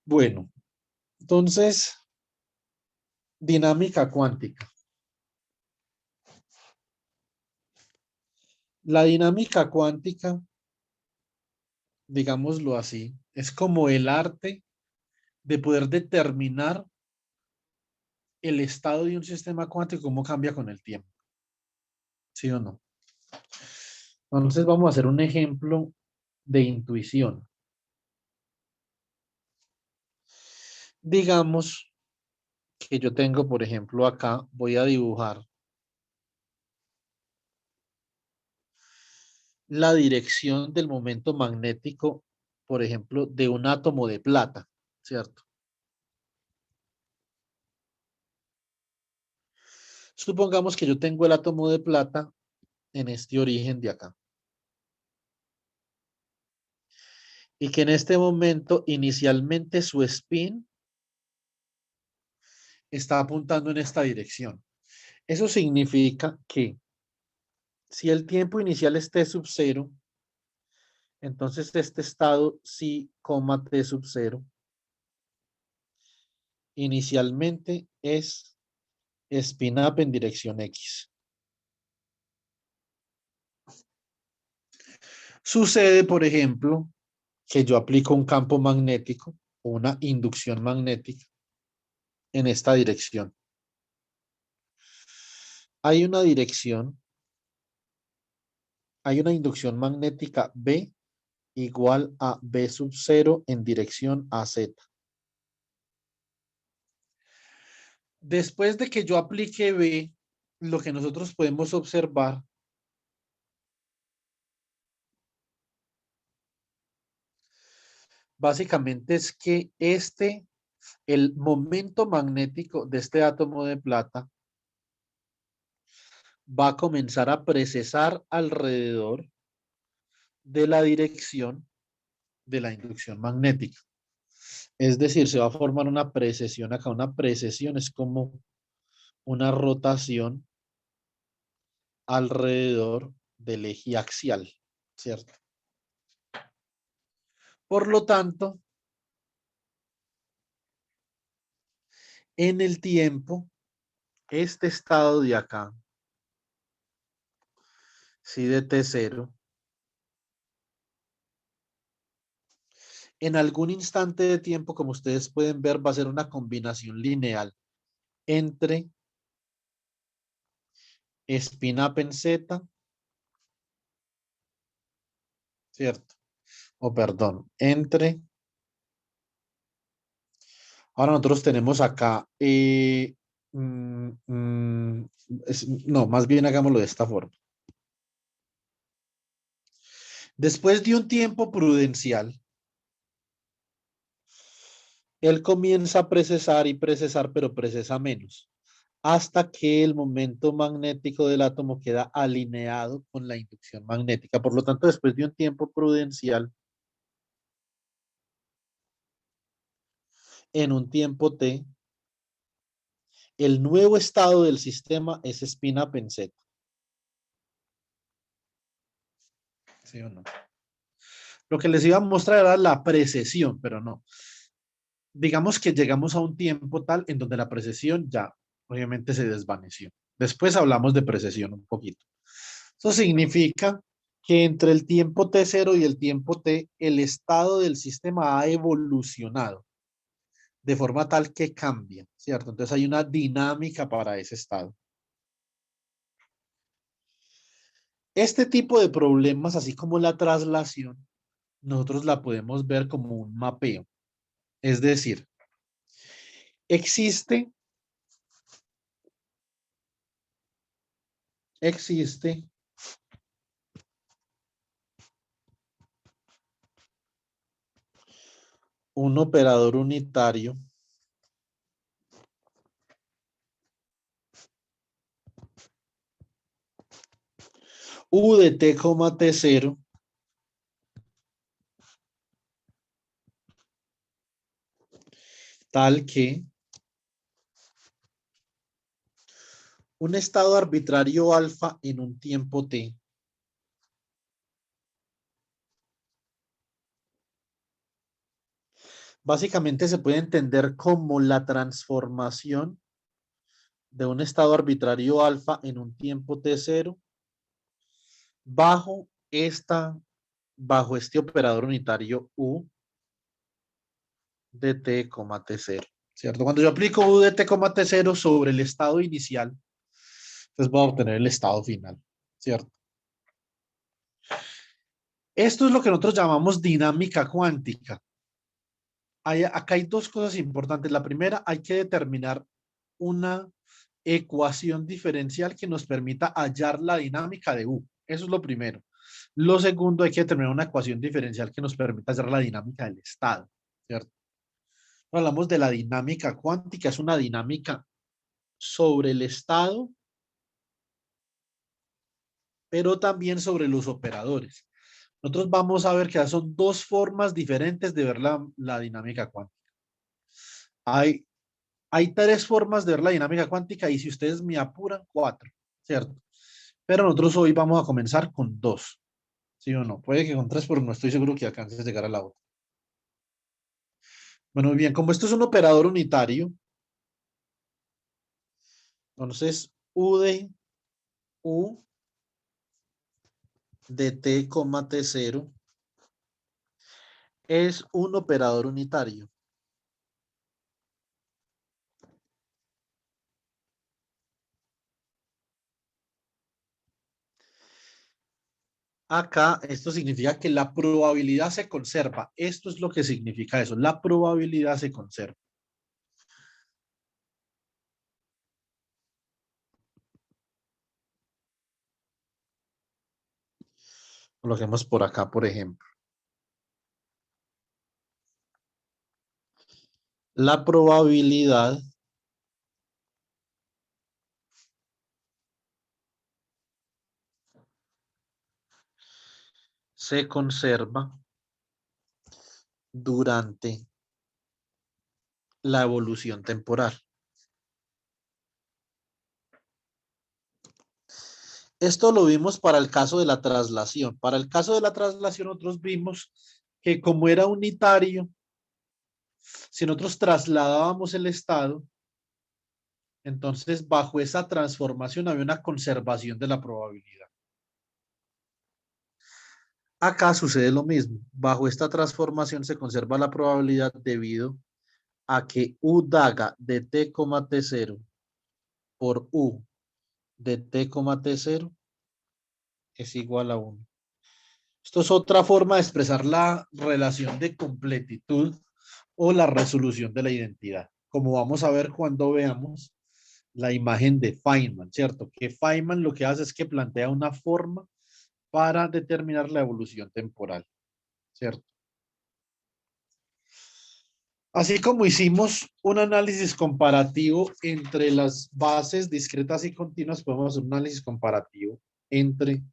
Bueno, entonces, dinámica cuántica. La dinámica cuántica, digámoslo así, es como el arte de poder determinar el estado de un sistema cuántico, cómo cambia con el tiempo. ¿Sí o no? Entonces vamos a hacer un ejemplo de intuición. Digamos que yo tengo, por ejemplo, acá, voy a dibujar la dirección del momento magnético, por ejemplo, de un átomo de plata, ¿cierto? Supongamos que yo tengo el átomo de plata en este origen de acá. Y que en este momento, inicialmente, su spin está apuntando en esta dirección. Eso significa que si el tiempo inicial es t sub 0, entonces este estado psi, t sub 0, inicialmente es spin up en dirección X. Sucede, por ejemplo, que yo aplico un campo magnético o una inducción magnética en esta dirección. Hay una dirección, hay una inducción magnética B igual a B sub 0 en dirección a Z. Después de que yo aplique B, lo que nosotros podemos observar básicamente es que el momento magnético de este átomo de plata va a comenzar a precesar alrededor de la dirección de la inducción magnética. Es decir, se va a formar una precesión acá. Una precesión es como una rotación alrededor del eje axial, ¿cierto? Por lo tanto, en el tiempo, este estado de acá, si de T0, en algún instante de tiempo, como ustedes pueden ver, va a ser una combinación lineal entre spin up en Z, ¿cierto? O perdón, entre... Ahora nosotros tenemos acá... no, más bien hagámoslo de esta forma. Después de un tiempo prudencial, él comienza a precesar y precesar, pero precesa menos, hasta que el momento magnético del átomo queda alineado con la inducción magnética. Por lo tanto, después de un tiempo prudencial, en un tiempo t, el nuevo estado del sistema es spin up en Z. ¿Sí o no? Lo que les iba a mostrar era la precesión, pero no. Digamos que llegamos a un tiempo tal en donde la precesión ya obviamente se desvaneció. Después hablamos de precesión un poquito. Eso significa que entre el tiempo T0 y el tiempo T, el estado del sistema ha evolucionado de forma tal que cambia, ¿cierto? Entonces hay una dinámica para ese estado. Este tipo de problemas, así como la traslación, nosotros la podemos ver como un mapeo. Es decir, existe un operador unitario U de T, T0 tal que un estado arbitrario alfa en un tiempo T Básicamente se puede entender como la transformación de un estado arbitrario alfa en un tiempo t0 bajo bajo este operador unitario u de t, t0, ¿cierto? Cuando yo aplico u de t, t0 sobre el estado inicial, entonces voy a obtener el estado final, ¿cierto? Esto es lo que nosotros llamamos dinámica cuántica. Acá hay dos cosas importantes. La primera, hay que determinar una ecuación diferencial que nos permita hallar la dinámica de U. Eso es lo primero. Lo segundo, hay que determinar una ecuación diferencial que nos permita hallar la dinámica del estado, ¿cierto? Hablamos de la dinámica cuántica, es una dinámica sobre el estado, pero también sobre los operadores. Nosotros vamos a ver que son dos formas diferentes de ver la dinámica cuántica. Hay tres formas de ver la dinámica cuántica y si ustedes me apuran, cuatro, ¿cierto? Pero nosotros hoy vamos a comenzar con dos, ¿sí o no? Puede que con tres, pero no estoy seguro que alcances a llegar a la otra. Bueno, muy bien, como esto es un operador unitario, entonces U de t, t0 es un operador unitario. Acá esto significa que la probabilidad se conserva. Esto es lo que significa eso. La probabilidad se conserva. Coloquemos por acá, por ejemplo. La probabilidad se conserva durante la evolución temporal. Esto lo vimos para el caso de la traslación. Para el caso de la traslación, nosotros vimos que como era unitario, si nosotros trasladábamos el estado, entonces bajo esa transformación había una conservación de la probabilidad. Acá sucede lo mismo. Bajo esta transformación se conserva la probabilidad debido a que U daga de t, t0 por U de t, t0 es igual a 1. Esto es otra forma de expresar la relación de completitud o la resolución de la identidad, como vamos a ver cuando veamos la imagen de Feynman, ¿cierto? Que Feynman lo que hace es que plantea una forma para determinar la evolución temporal, ¿cierto? Así como hicimos un análisis comparativo entre las bases discretas y continuas, podemos hacer un análisis comparativo entre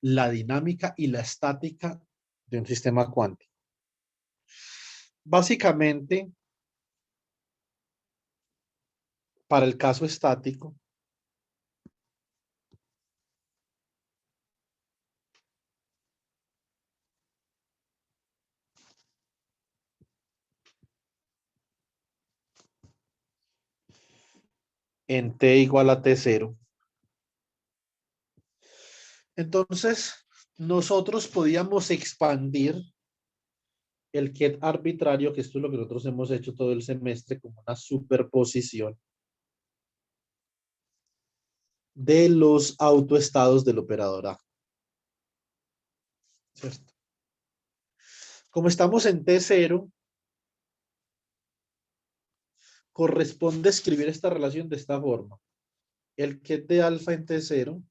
la dinámica y la estática de un sistema cuántico. Básicamente, para el caso estático, en t igual a t0, entonces nosotros podíamos expandir el ket arbitrario, que esto es lo que nosotros hemos hecho todo el semestre, como una superposición de los autoestados del operador A, ¿cierto? Como estamos en T0, corresponde escribir esta relación de esta forma. El ket de alfa en T0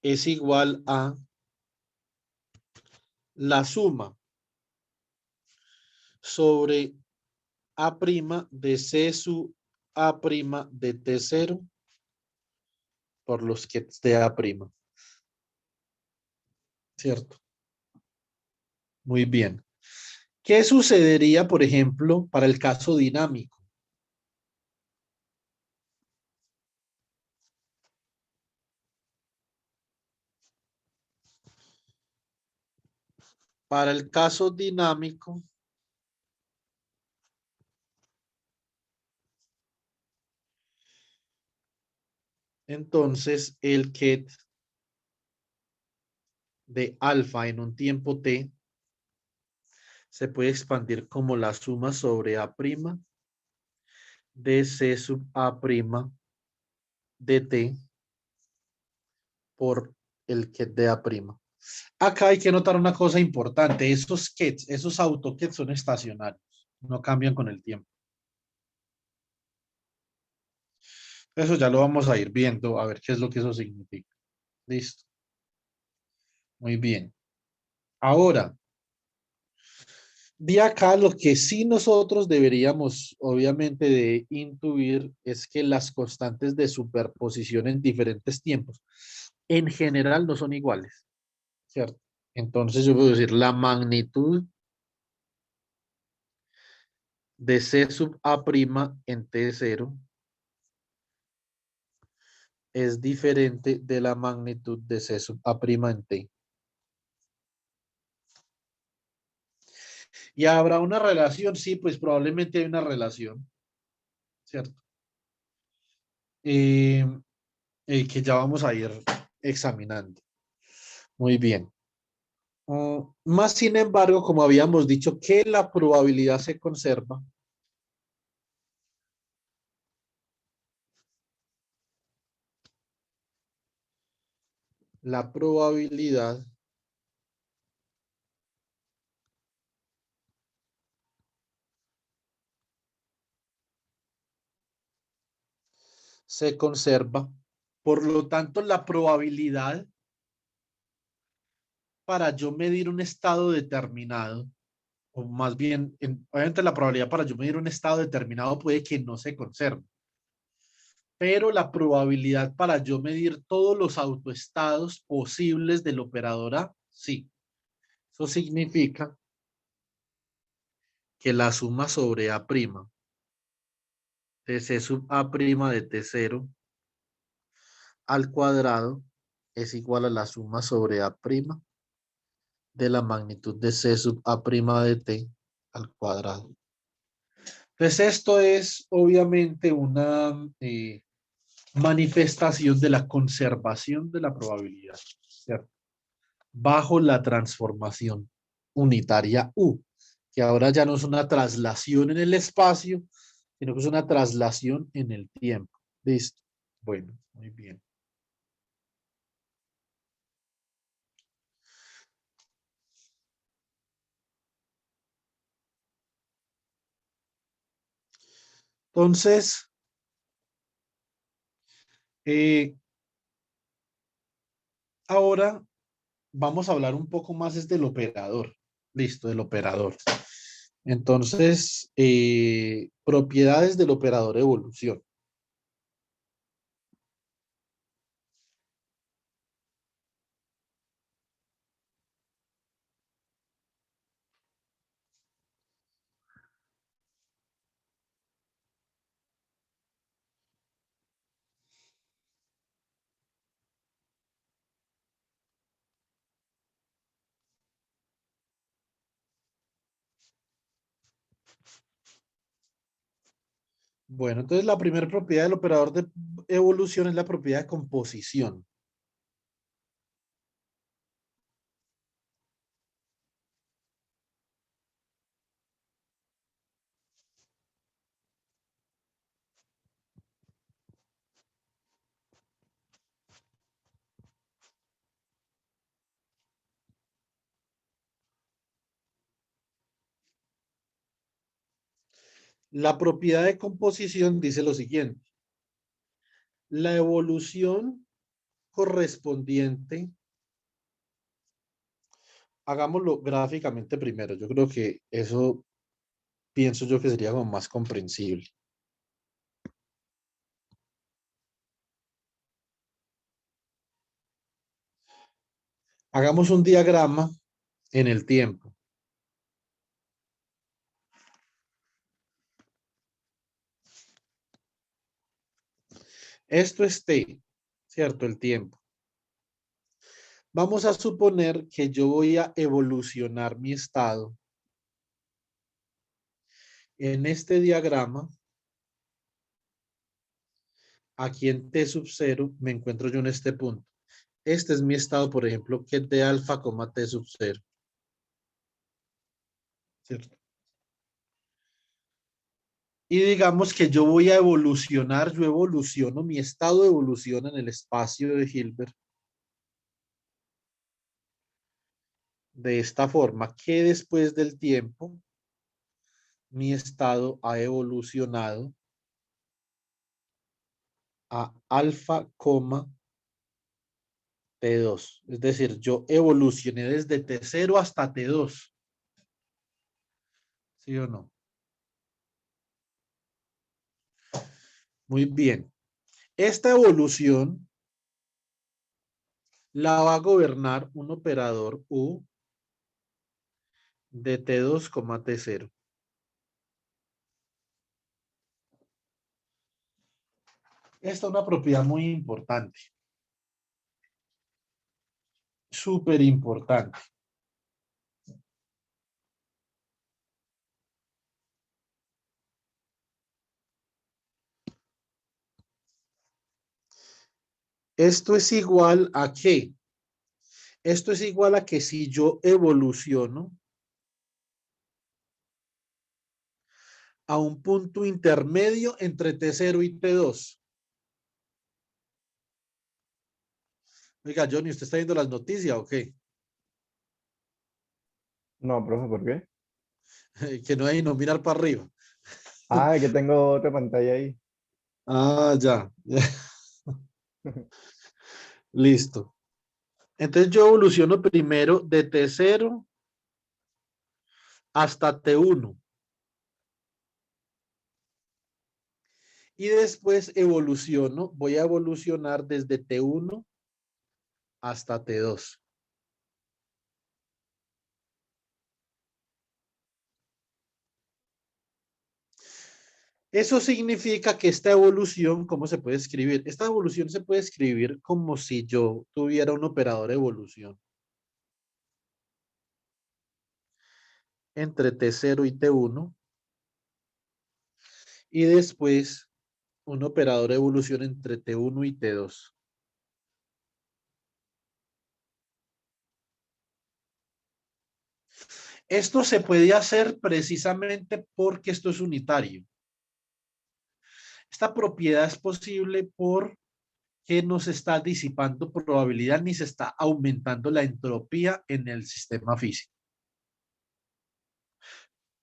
es igual a la suma sobre A' de C sub A' de T0 por los kets de A'. ¿Cierto? Muy bien. ¿Qué sucedería, por ejemplo, para el caso dinámico? Para el caso dinámico, entonces el ket de alfa en un tiempo t se puede expandir como la suma sobre a' de c sub a' de t por el ket de a'. Acá hay que notar una cosa importante. Esos kets, esos autokets son estacionarios, no cambian con el tiempo. Eso ya lo vamos a ir viendo, a ver qué es lo que eso significa. Listo. Muy bien. Ahora, de acá lo que sí nosotros deberíamos, obviamente, de intuir es que las constantes de superposición en diferentes tiempos, en general, no son iguales, ¿cierto? Entonces yo puedo decir la magnitud de C sub A' en T0 es diferente de la magnitud de C sub A' en T. ¿Y habrá una relación? Sí, pues probablemente hay una relación, ¿cierto? Eh, que ya vamos a ir examinando. Muy bien. Más sin embargo, como habíamos dicho, que la probabilidad se conserva. La probabilidad se conserva. Por lo tanto, la probabilidad para yo medir un estado determinado, o más bien, obviamente la probabilidad para yo medir un estado determinado puede que no se conserve, pero la probabilidad para yo medir todos los autoestados posibles del operador A, sí. Eso significa que la suma sobre A' de C sub A' de T0 al cuadrado es igual a la suma sobre A' de la magnitud de C sub A' de T al cuadrado. Entonces esto es obviamente una manifestación de la conservación de la probabilidad, ¿cierto? Bajo la transformación unitaria U, que ahora ya no es una traslación en el espacio, sino que es una traslación en el tiempo. Listo. Bueno, muy bien. Entonces, eh, ahora vamos a hablar un poco más es del operador. Listo, del operador. Entonces, propiedades del operador evolución. Bueno, entonces la primera propiedad del operador de evolución es la propiedad de composición. La propiedad de composición dice lo siguiente. La evolución correspondiente, hagámoslo gráficamente primero. Yo creo que eso pienso yo que sería como más comprensible. Hagamos un diagrama en el tiempo. Esto es t, ¿cierto? El tiempo. Vamos a suponer que yo voy a evolucionar mi estado. En este diagrama, aquí en T sub 0, me encuentro yo en este punto. Este es mi estado, por ejemplo, que es de alfa, T sub 0. ¿Cierto? Y digamos que yo voy a evolucionar, yo evoluciono, mi estado evoluciona en el espacio de Hilbert de esta forma, que después del tiempo, mi estado ha evolucionado a alfa, T2. Es decir, yo evolucioné desde T0 hasta T2. ¿Sí o no? Muy bien. Esta evolución la va a gobernar un operador U de T2, T0. Esta es una propiedad muy importante. Súper importante. Esto es igual a qué? Esto es igual a que si yo evoluciono a un punto intermedio entre T0 y T2. Oiga, Johnny, ¿usted está viendo las noticias o qué? No, profe, ¿por qué? Que no hay no mirar para arriba. Ah, que tengo otra pantalla ahí. Ah, ya. Listo. Entonces yo evoluciono primero de T0 hasta T1. Y después evoluciono, voy a evolucionar desde T1 hasta T2. Eso significa que esta evolución, ¿cómo se puede escribir? Esta evolución se puede escribir como si yo tuviera un operador de evolución entre T0 y T1 y después un operador de evolución entre T1 y T2. Esto se puede hacer precisamente porque esto es unitario. Esta propiedad es posible porque no se está disipando probabilidad ni se está aumentando la entropía en el sistema físico.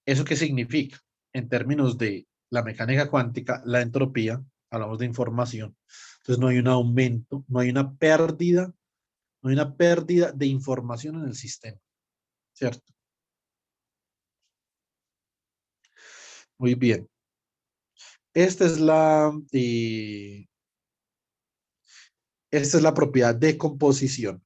¿Eso qué significa? En términos de la mecánica cuántica, la entropía, hablamos de información. Entonces no hay un aumento, no hay una pérdida de información en el sistema, ¿cierto? Muy bien. Esta es esta es la propiedad de composición.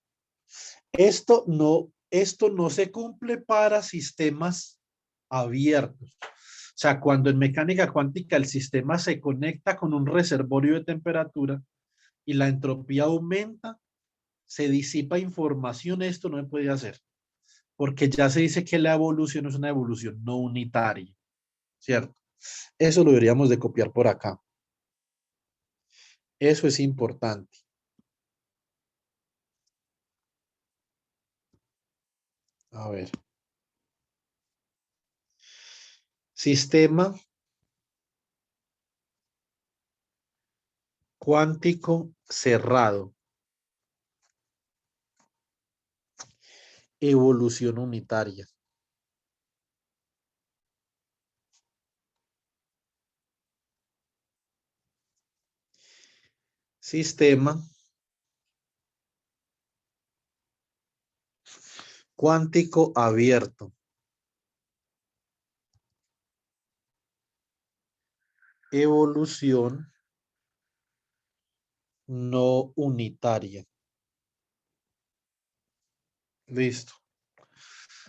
Esto no se cumple para sistemas abiertos. O sea, cuando en mecánica cuántica el sistema se conecta con un reservorio de temperatura y la entropía aumenta, se disipa información, esto no se puede hacer, porque ya se dice que la evolución es una evolución no unitaria, ¿cierto? Eso lo deberíamos de copiar por acá. Eso es importante. A ver. Sistema cuántico cerrado. Evolución unitaria. Sistema cuántico abierto. Evolución no unitaria. Listo.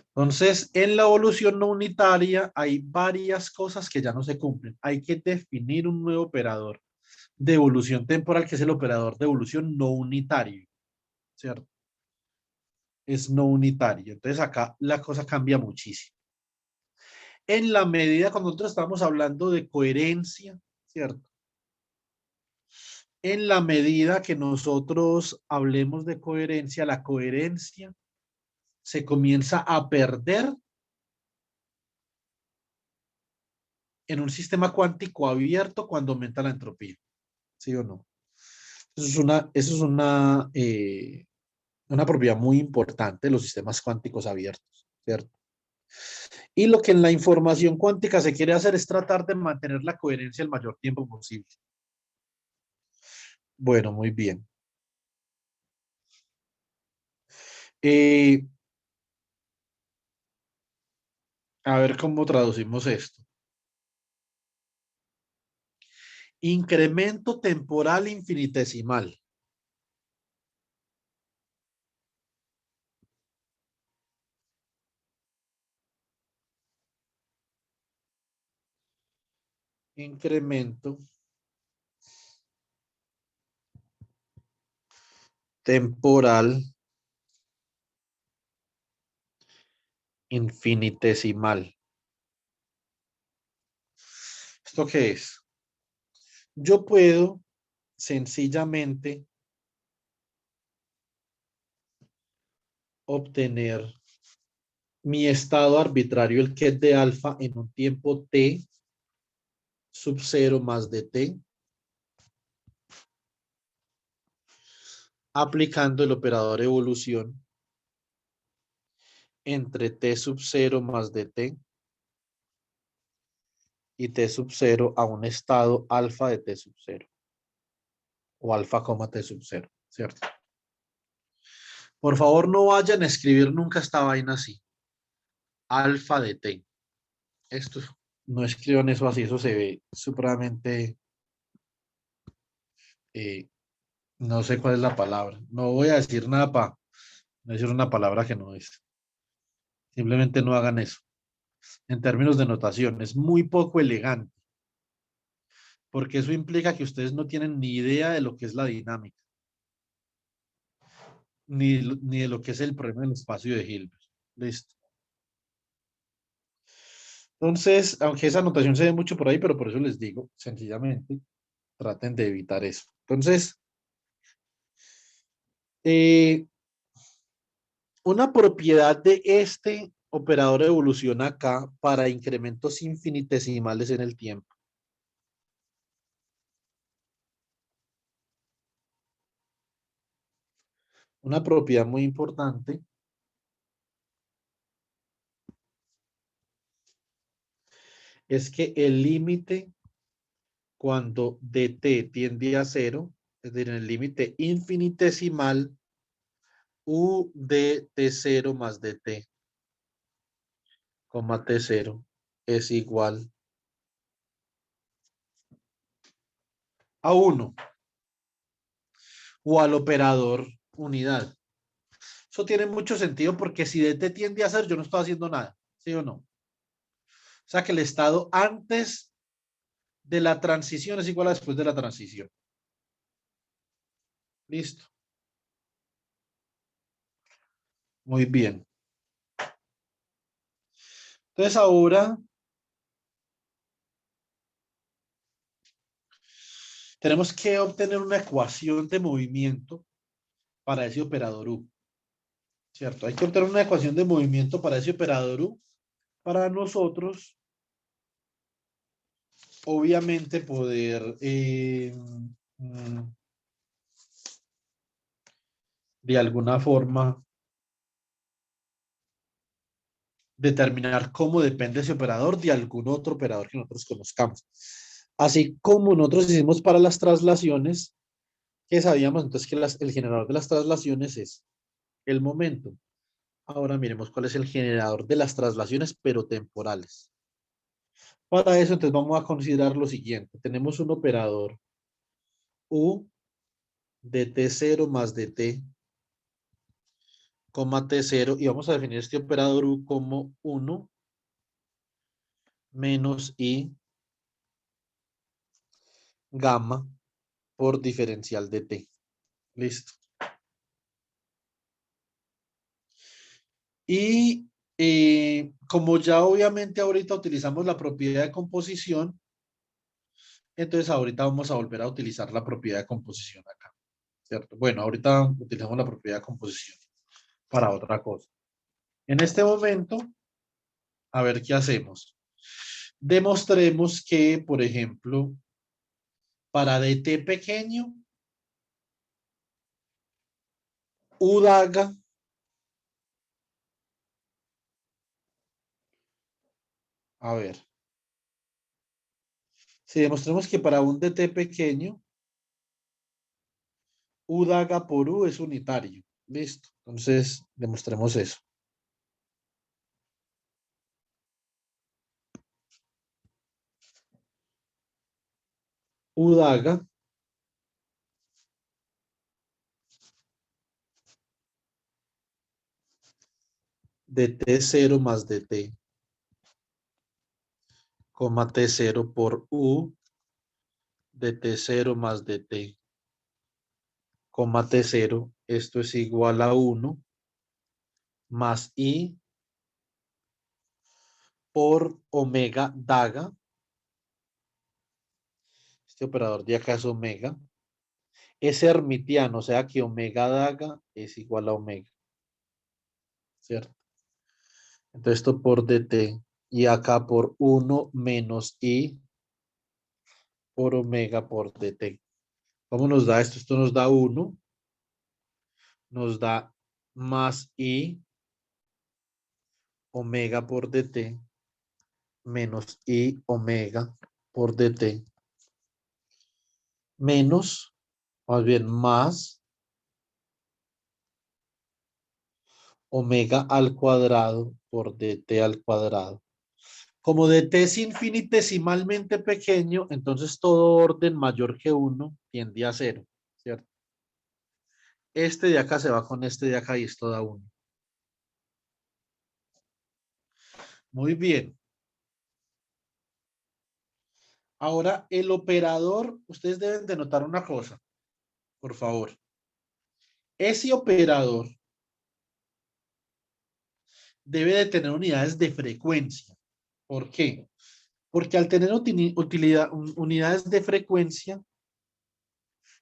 Entonces, en la evolución no unitaria hay varias cosas que ya no se cumplen. Hay que definir un nuevo operador de evolución temporal, que es el operador de evolución no unitario, ¿cierto? es no unitario. Entonces acá la cosa cambia muchísimo. En la medida, cuando nosotros estamos hablando de coherencia, ¿cierto? En la medida que nosotros hablemos de coherencia, la coherencia se comienza a perder en un sistema cuántico abierto cuando aumenta la entropía. ¿Sí o no? Eso es una propiedad muy importante de los sistemas cuánticos abiertos, ¿cierto? Y lo que en la información cuántica se quiere hacer es tratar de mantener la coherencia el mayor tiempo posible. Bueno, muy bien. Eh, a ver cómo traducimos esto. Incremento temporal infinitesimal. Incremento temporal infinitesimal. ¿Esto qué es? Yo puedo sencillamente obtener mi estado arbitrario, el que es de alfa, en un tiempo t sub 0 más de t, aplicando el operador evolución entre t sub 0 más de t y t sub 0 a un estado alfa de t sub 0 o alfa, t sub 0, ¿cierto? Por favor, no vayan a escribir nunca esta vaina así. Alfa de t. Esto no escriban eso así, eso se ve supremamente, eh, no sé cuál es la palabra. No voy a decir nada para no decir una palabra que no es. Simplemente no hagan eso. En términos de notación, es muy poco elegante, porque eso implica que ustedes no tienen ni idea de lo que es la dinámica, ni de lo que es el problema del espacio de Hilbert. Listo. Entonces, aunque esa notación se ve mucho por ahí, pero por eso les digo, sencillamente, traten de evitar eso. Entonces, eh, una propiedad de este operador evoluciona acá para incrementos infinitesimales en el tiempo. Una propiedad muy importante es que el límite cuando dt tiende a cero, es decir, en el límite infinitesimal, u de t0 más dt, t0 es igual a 1 o al operador unidad. Eso tiene mucho sentido porque si dt tiende a cero, yo no estoy haciendo nada, ¿sí o no? O sea que el estado antes de la transición es igual a después de la transición. Listo. Muy bien. Entonces ahora tenemos que obtener una ecuación de movimiento para ese operador U. ¿Cierto? Hay que obtener una ecuación de movimiento para ese operador U. Para nosotros, obviamente, poder de alguna forma determinar cómo depende ese operador de algún otro operador que nosotros conozcamos. Así como nosotros hicimos para las traslaciones, que sabíamos entonces que el generador de las traslaciones es el momento. Ahora miremos cuál es el generador de las traslaciones, pero temporales. Para eso, entonces vamos a considerar lo siguiente. Tenemos un operador U de T0 más de T, T0, y vamos a definir este operador U como 1 menos I gamma por diferencial de T. Listo. Y como ya obviamente ahorita utilizamos la propiedad de composición, entonces ahorita vamos a volver a utilizar la propiedad de composición acá, ¿cierto? Bueno, ahorita utilizamos la propiedad de composición para otra cosa. En este momento, a ver qué hacemos. Demostremos que, por ejemplo, para dt pequeño, u daga a ver, si demostremos que para un dt pequeño, u daga por u es unitario. Listo. Entonces, demostremos eso. U daga de t0 más dt, coma t0 por u de t0 más dt, coma t0, esto es igual a 1 más i por omega daga. Este operador de acá es omega. Es hermitiano, o sea que omega daga es igual a omega, ¿cierto? Entonces esto por dt y acá por 1 menos i por omega por dt. ¿Cómo nos da esto? Esto nos da 1, nos da más i omega por dt menos i omega por dt menos, más bien más omega al cuadrado por dt al cuadrado. Como dt es infinitesimalmente pequeño, entonces todo orden mayor que 1 tiende a 0, ¿cierto? Este de acá se va con este de acá y esto da 1. Muy bien. Ahora, el operador, ustedes deben de notar una cosa, por favor. Ese operador debe de tener unidades de frecuencia. ¿Por qué? Porque al tener unidades de frecuencia,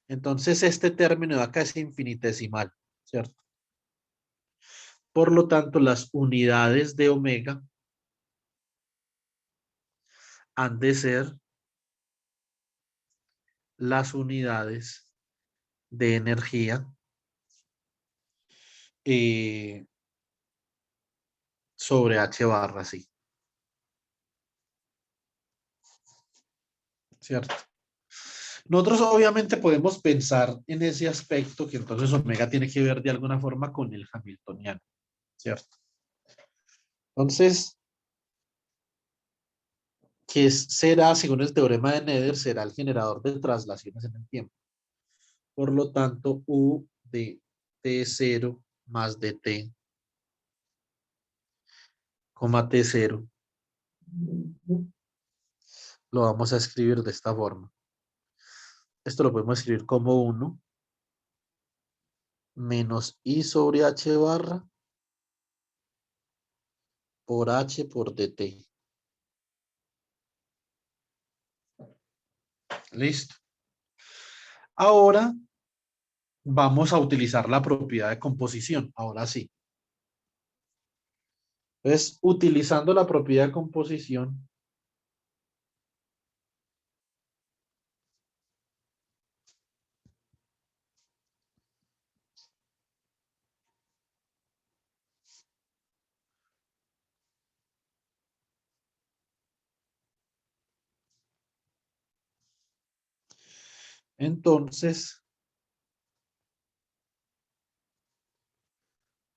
entonces este término de acá es infinitesimal, ¿cierto? Por lo tanto, las unidades de omega han de ser las unidades de energía sobre H barra, sí. ¿Cierto? Nosotros obviamente podemos pensar en ese aspecto que entonces omega tiene que ver de alguna forma con el hamiltoniano, ¿cierto? Entonces, ¿qué será, según el teorema de Nether, será el generador de traslaciones en el tiempo? Por lo tanto, U de T0 más de T, coma T0, lo vamos a escribir de esta forma. Esto lo podemos escribir como 1 menos I sobre H barra por H por dt. Listo. Ahora vamos a utilizar la propiedad de composición. Ahora sí. Entonces, utilizando la propiedad de composición, entonces,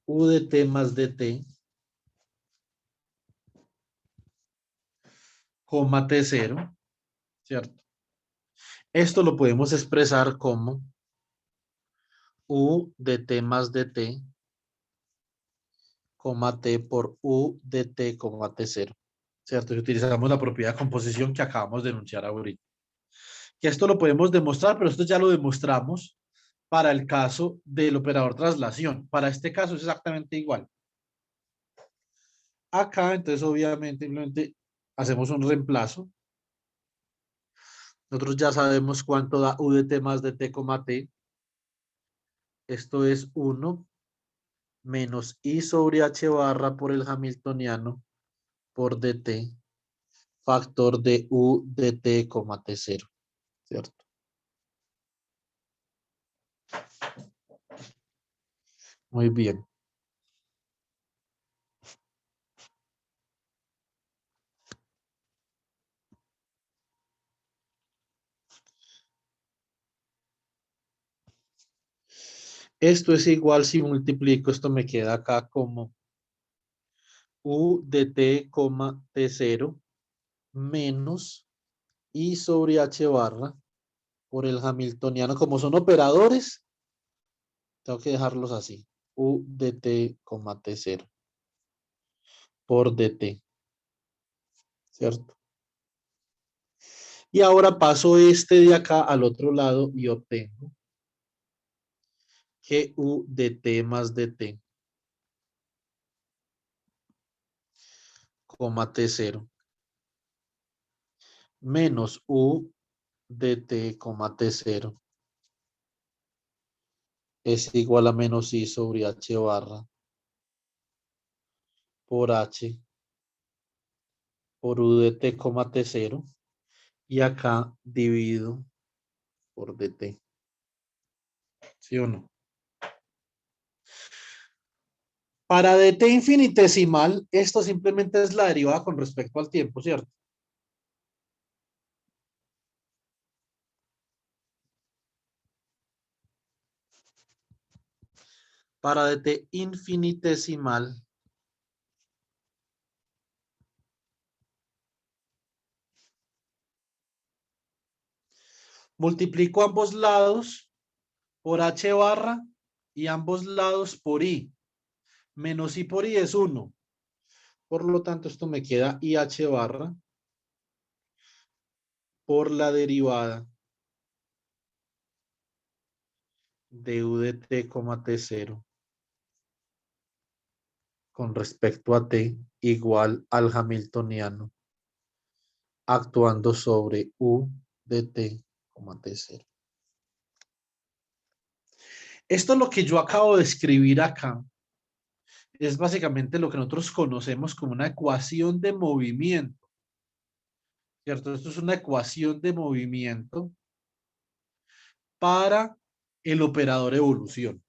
U de t más dt, coma t0, ¿cierto? Esto lo podemos expresar como U de t más dt, coma t por U de t, coma t0, ¿cierto? Y utilizamos la propiedad de composición que acabamos de enunciar ahorita. Que esto lo podemos demostrar, pero esto ya lo demostramos para el caso del operador traslación. Para este caso es exactamente igual. acá, entonces obviamente simplemente hacemos un reemplazo. Nosotros ya sabemos cuánto da u de t más de t, t. Esto es 1 menos i sobre h barra por el hamiltoniano por dt, factor de u de t, t0, ¿cierto? Muy bien. Esto es igual si multiplico, esto me queda acá como u de t, t0 menos i sobre h barra por el hamiltoniano. Como son operadores, tengo que dejarlos así. U de t, t0 por dt, ¿cierto? Y ahora paso este de acá al otro lado y obtengo que u de t más dt, t0 menos u de t, t0 es igual a menos i sobre h barra por h por u de t, t0 y acá dividido por dt. ¿Sí o no? Para dt infinitesimal, esto simplemente es la derivada con respecto al tiempo, ¿cierto? Para dt infinitesimal, multiplico ambos lados por h barra y ambos lados por i. Menos i por i es 1. Por lo tanto, esto me queda ih barra por la derivada de u de t, t0 con respecto a t igual al hamiltoniano actuando sobre u de t, t0. Esto es lo que yo acabo de escribir acá. Es básicamente lo que nosotros conocemos como una ecuación de movimiento, ¿cierto? Esto es una ecuación de movimiento para el operador evolución.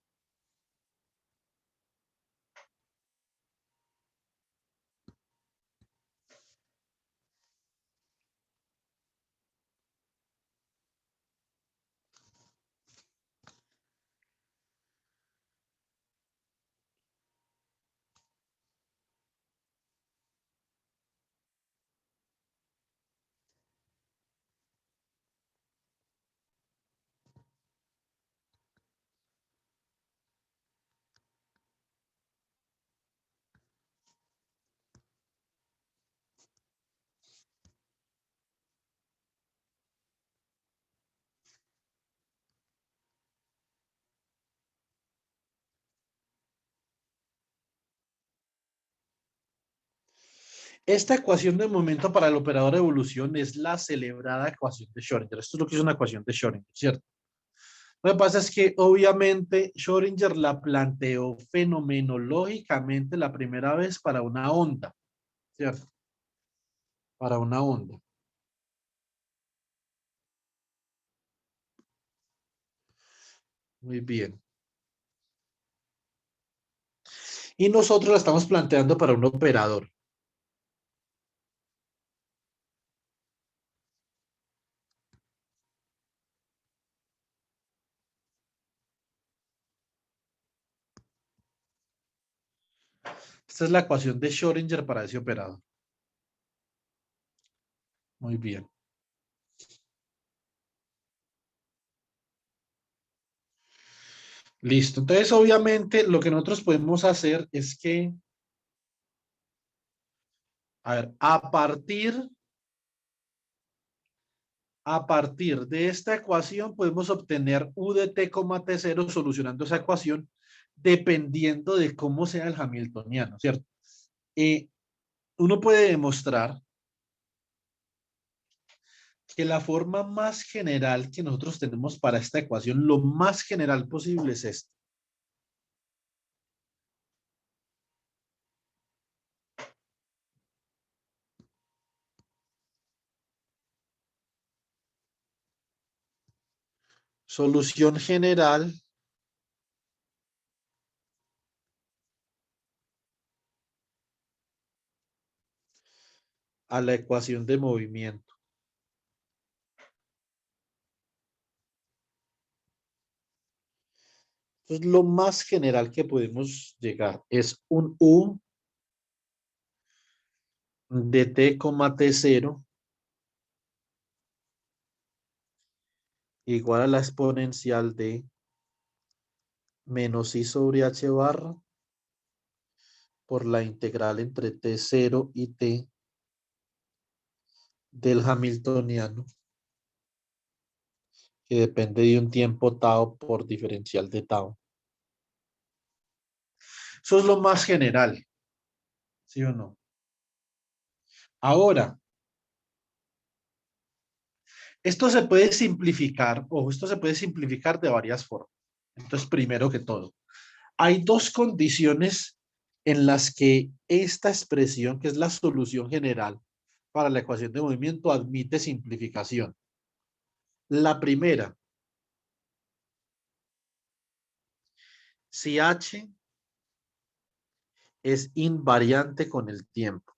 Esta ecuación de momento para el operador de evolución es la celebrada ecuación de Schrödinger. Esto es lo que es una ecuación de Schrödinger, ¿cierto? Lo que pasa es que obviamente Schrödinger la planteó fenomenológicamente la primera vez para una onda, ¿cierto? Para una onda. Muy bien. Y nosotros la estamos planteando para un operador. Esta es la ecuación de Schrödinger para ese operador. Muy bien. Listo. Entonces, obviamente, lo que nosotros podemos hacer es que, a ver, a partir de esta ecuación podemos obtener u de t, t0 solucionando esa ecuación dependiendo de cómo sea el hamiltoniano, ¿cierto? uno puede demostrar que la forma más general que nosotros tenemos para esta ecuación, lo más general posible es esta. Solución general a la ecuación de movimiento. Entonces, lo más general que podemos llegar es un U de t, t0 igual a la exponencial de menos i sobre h barra por la integral entre t0 y t del hamiltoniano, que depende de un tiempo tau por diferencial de tau. Eso es lo más general, ¿sí o no? Ahora, esto se puede simplificar, o esto se puede simplificar de varias formas. Entonces, primero que todo, hay dos condiciones en las que esta expresión, que es la solución general para la ecuación de movimiento, admite simplificación. La primera, si h es invariante con el tiempo.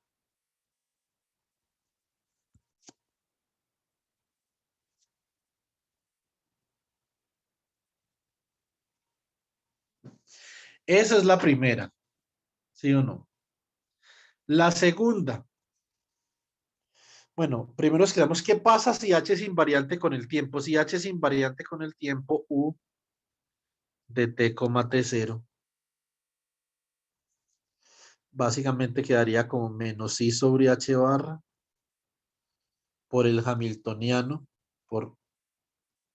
Esa es la primera, ¿sí o no? La segunda, bueno, primero escribamos qué pasa si h es invariante con el tiempo. Si h es invariante con el tiempo, u de t, t0, básicamente quedaría como menos i sobre h barra por el hamiltoniano por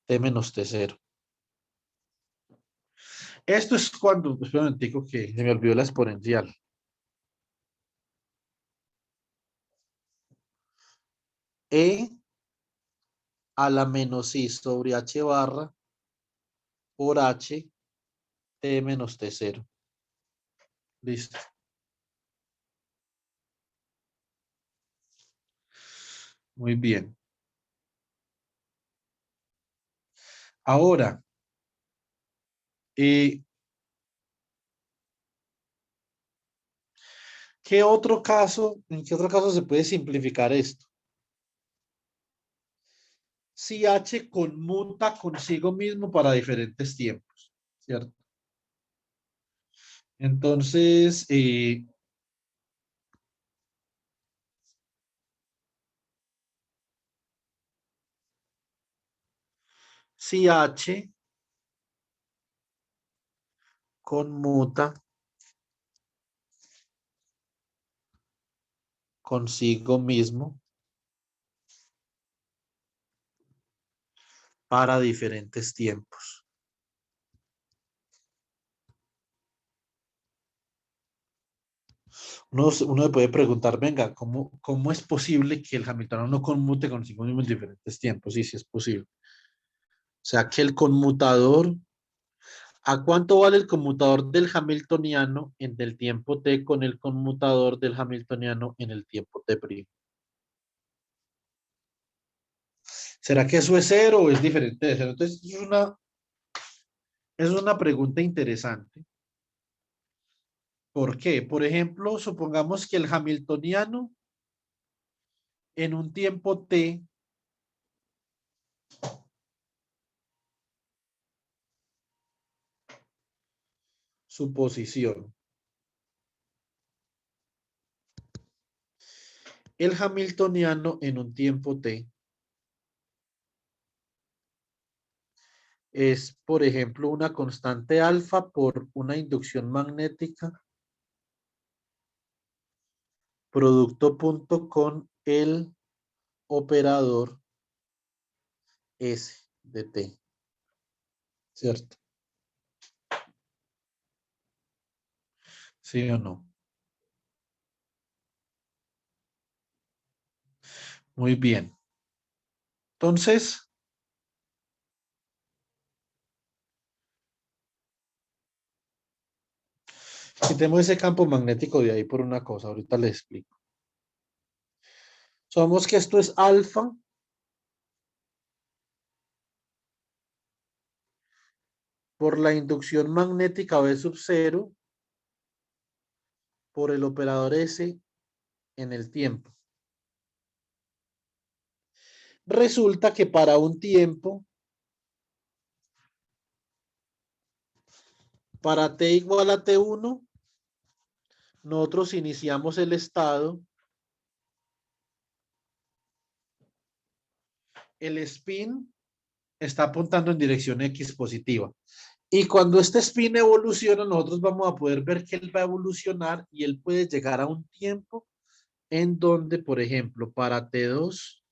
t menos t0. Esto es cuando, espera un momentico que se me olvidó la exponencial. E a la menos i sobre h barra por h t menos t0. Listo. Muy bien. Ahora, ¿qué otro caso, en qué otro caso se puede simplificar esto? Si h conmuta consigo mismo para diferentes tiempos, ¿cierto? Entonces, si h conmuta consigo mismo para diferentes tiempos. Uno se puede preguntar, venga, ¿cómo es posible que el hamiltoniano no conmute consigo mismo en diferentes tiempos? Sí, sí es posible. O sea, que el conmutador, ¿a cuánto vale el conmutador del hamiltoniano en el tiempo t con el conmutador del hamiltoniano en el tiempo t'? ¿Será que eso es cero o es diferente de cero? Entonces, es una pregunta interesante. ¿Por qué? Por ejemplo, supongamos que el hamiltoniano en un tiempo t su posición. El hamiltoniano en un tiempo t es, por ejemplo, una constante alfa por una inducción magnética, producto punto con el operador S de t, ¿cierto? ¿Sí o no? Muy bien. Entonces, quitemos ese campo magnético de ahí por una cosa. Ahorita les explico. Sabemos que esto es alfa por la inducción magnética V sub 0 por el operador S en el tiempo. Resulta que para un tiempo, para t igual a t1, nosotros iniciamos el estado, el spin está apuntando en dirección X positiva. Y cuando este spin evoluciona, nosotros vamos a poder ver que él va a evolucionar y él puede llegar a un tiempo en donde, por ejemplo, para T2,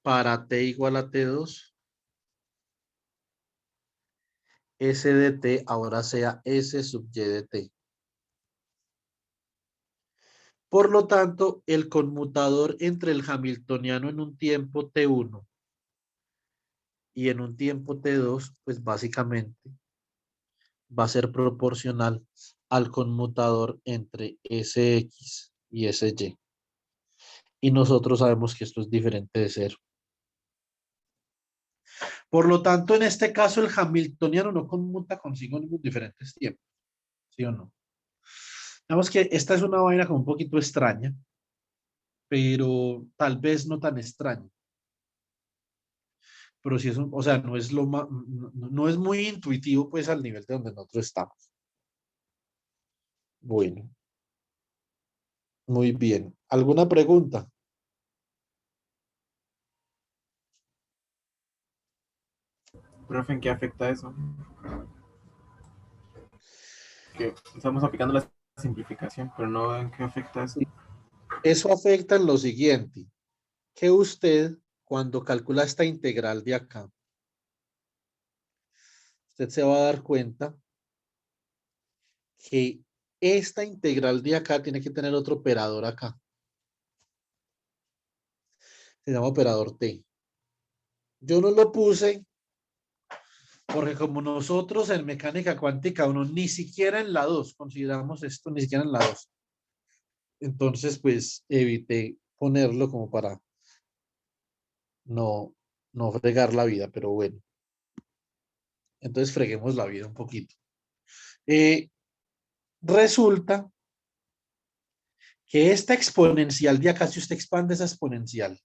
para T igual a T2, S de T ahora sea S sub Y de T. Por lo tanto, el conmutador entre el hamiltoniano en un tiempo T1 y en un tiempo T2, pues básicamente va a ser proporcional al conmutador entre Sx y Sy. Y nosotros sabemos que esto es diferente de cero. Por lo tanto, en este caso, el hamiltoniano no conmuta consigo ningún diferentes tiempos. ¿Sí o no? Digamos que esta es una vaina como un poquito extraña, pero tal vez no tan extraña. Pero sí es o sea, no es lo más, no es muy intuitivo pues al nivel de donde nosotros estamos. Bueno, muy bien. ¿Alguna pregunta? Profe, ¿en qué afecta eso? Que estamos aplicando la simplificación, pero no en qué afecta eso. Eso afecta en lo siguiente, que usted cuando calcula esta integral de acá, usted se va a dar cuenta que esta integral de acá tiene que tener otro operador acá. Se llama operador T. Yo no lo puse porque como nosotros en mecánica cuántica uno ni siquiera en la 2 consideramos esto, ni siquiera en la 2. Entonces, pues evité ponerlo como para no, no fregar la vida, pero bueno. Entonces freguemos la vida un poquito. Eh, Resulta que esta exponencial de acá, si usted expande esa exponencial,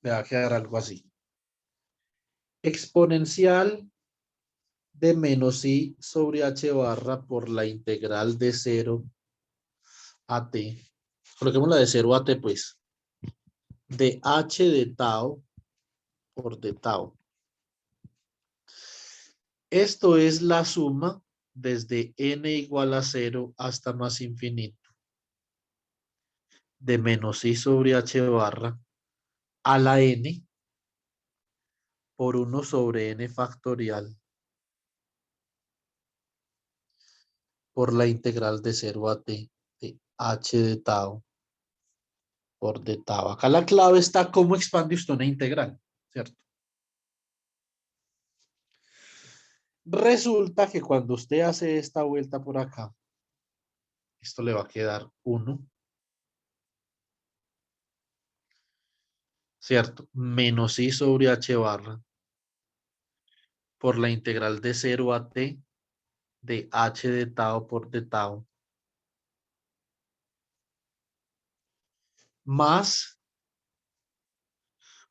le va a quedar algo así. Exponencial de menos i sobre h barra por la integral de 0 a t. Coloquemos la de 0 a t, pues. De h de tau por de tau. Esto es la suma desde n igual a 0 hasta más infinito de menos i sobre h barra a la n por 1 sobre n factorial por la integral de 0 a t de h de tau por de tau. Acá la clave está cómo expande usted una integral, ¿cierto? Resulta que cuando usted hace esta vuelta por acá, esto le va a quedar 1, ¿cierto? Menos i sobre h barra por la integral de 0 a t de h de tau por de tau más,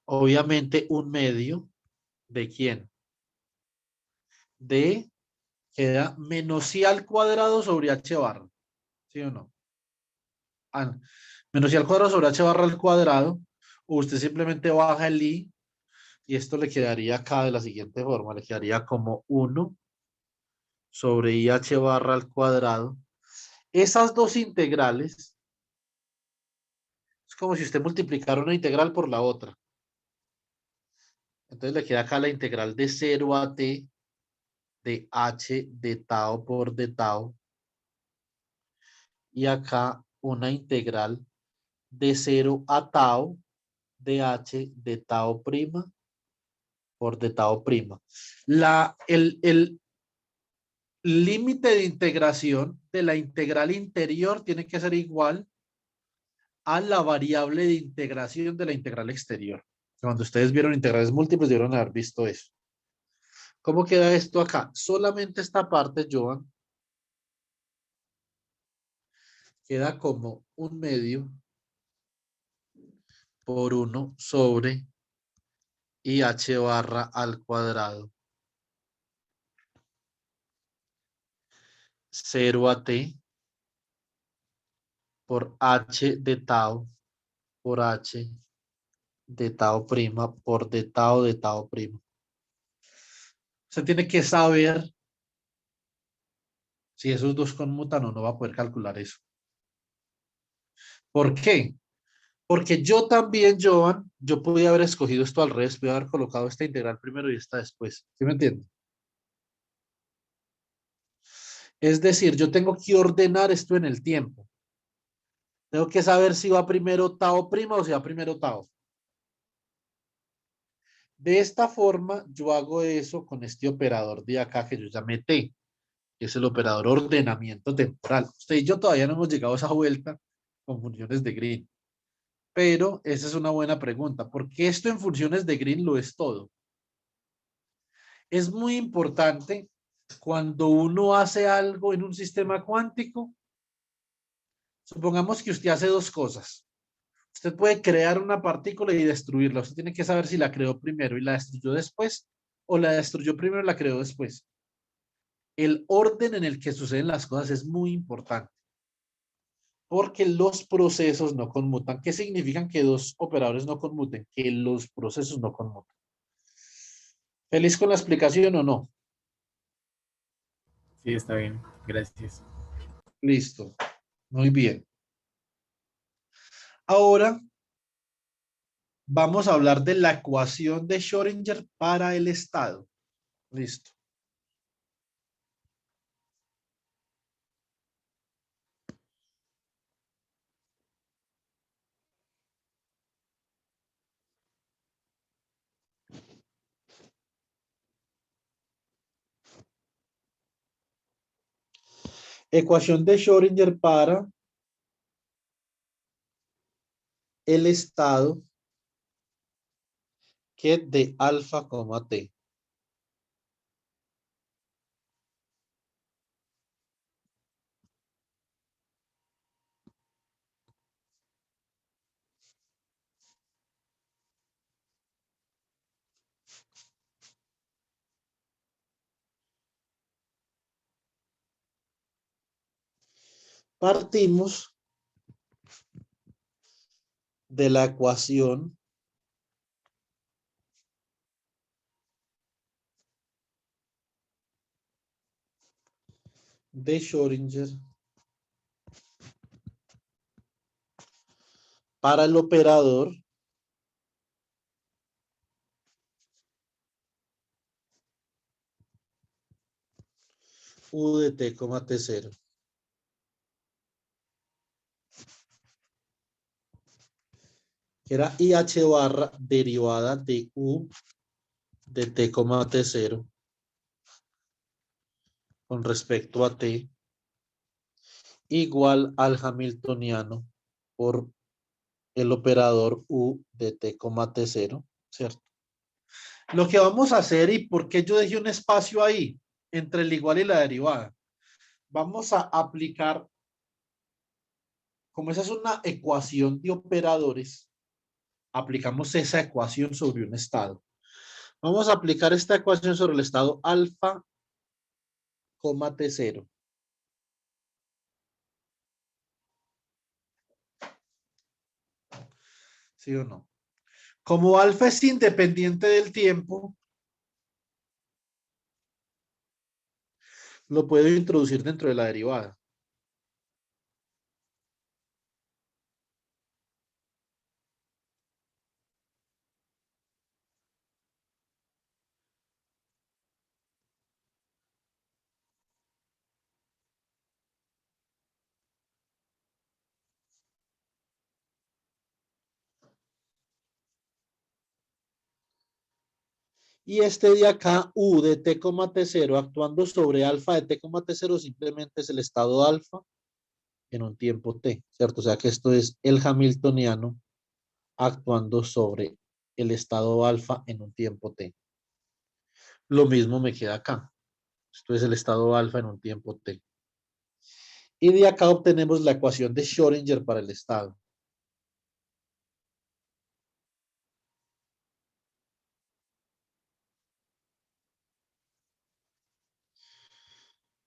obviamente, un medio de quién? De, queda menos i al cuadrado sobre h barra, ¿sí o no? Ah, menos i al cuadrado sobre h barra al cuadrado, usted simplemente baja el i y esto le quedaría acá de la siguiente forma, le quedaría como 1 sobre IH barra al cuadrado. Esas dos integrales, es como si usted multiplicara una integral por la otra. Entonces le queda acá la integral de 0 a t de h de tau por de tau y acá una integral de 0 a tau de h de tau prima por de tau prima. El límite de integración de la integral interior tiene que ser igual a la variable de integración de la integral exterior. Cuando ustedes vieron integrales múltiples, debieron haber visto eso. ¿Cómo queda esto acá? Solamente esta parte, Joan, queda como 1/2 por 1 sobre IH barra al cuadrado. 0 a t por h de tau por h de tau prima por de tau prima. Se tiene que saber si esos dos conmutan o no va a poder calcular eso. ¿Por qué? Porque yo también, Joan, yo podía haber escogido esto al revés, podía haber colocado esta integral primero y esta después. ¿Sí me entienden? Es decir, yo tengo que ordenar esto en el tiempo. Tengo que saber si va primero tau prima o si va primero tau. De esta forma, yo hago eso con este operador de acá que yo llamé T, que es el operador ordenamiento temporal. Usted y yo todavía no hemos llegado a esa vuelta con funciones de Green. Pero esa es una buena pregunta, porque esto en funciones de Green lo es todo. Es muy importante cuando uno hace algo en un sistema cuántico. Supongamos que usted hace dos cosas. Usted puede crear una partícula y destruirla. Usted tiene que saber si la creó primero y la destruyó después, o la destruyó primero y la creó después. El orden en el que suceden las cosas es muy importante, porque los procesos no conmutan. ¿Qué significan que dos operadores no conmuten? Que los procesos no conmutan. ¿Feliz con la explicación o no? Sí, está bien. Gracias. Listo. Muy bien. Ahora vamos a hablar de la ecuación de Schrödinger para el estado. Listo. Ecuación de Schrödinger para el estado que de alfa, t. Partimos de la ecuación de Schrödinger para el operador U de t, t0. Que era IH barra derivada de U de t, t0 con respecto a t igual al hamiltoniano por el operador U de t, t0, ¿cierto? Lo que vamos a hacer, y por qué yo dejé un espacio ahí entre el igual y la derivada, vamos a aplicar, como esa es una ecuación de operadores, aplicamos esa ecuación sobre un estado. Vamos a aplicar esta ecuación sobre el estado alfa, t0. ¿Sí o no? Como alfa es independiente del tiempo, lo puedo introducir dentro de la derivada. Y este de acá, U de T, T0, actuando sobre alfa de T, T0, simplemente es el estado alfa en un tiempo T, ¿cierto? O sea que esto es el hamiltoniano actuando sobre el estado alfa en un tiempo T. Lo mismo me queda acá. Esto es el estado alfa en un tiempo T. Y de acá obtenemos la ecuación de Schrödinger para el estado.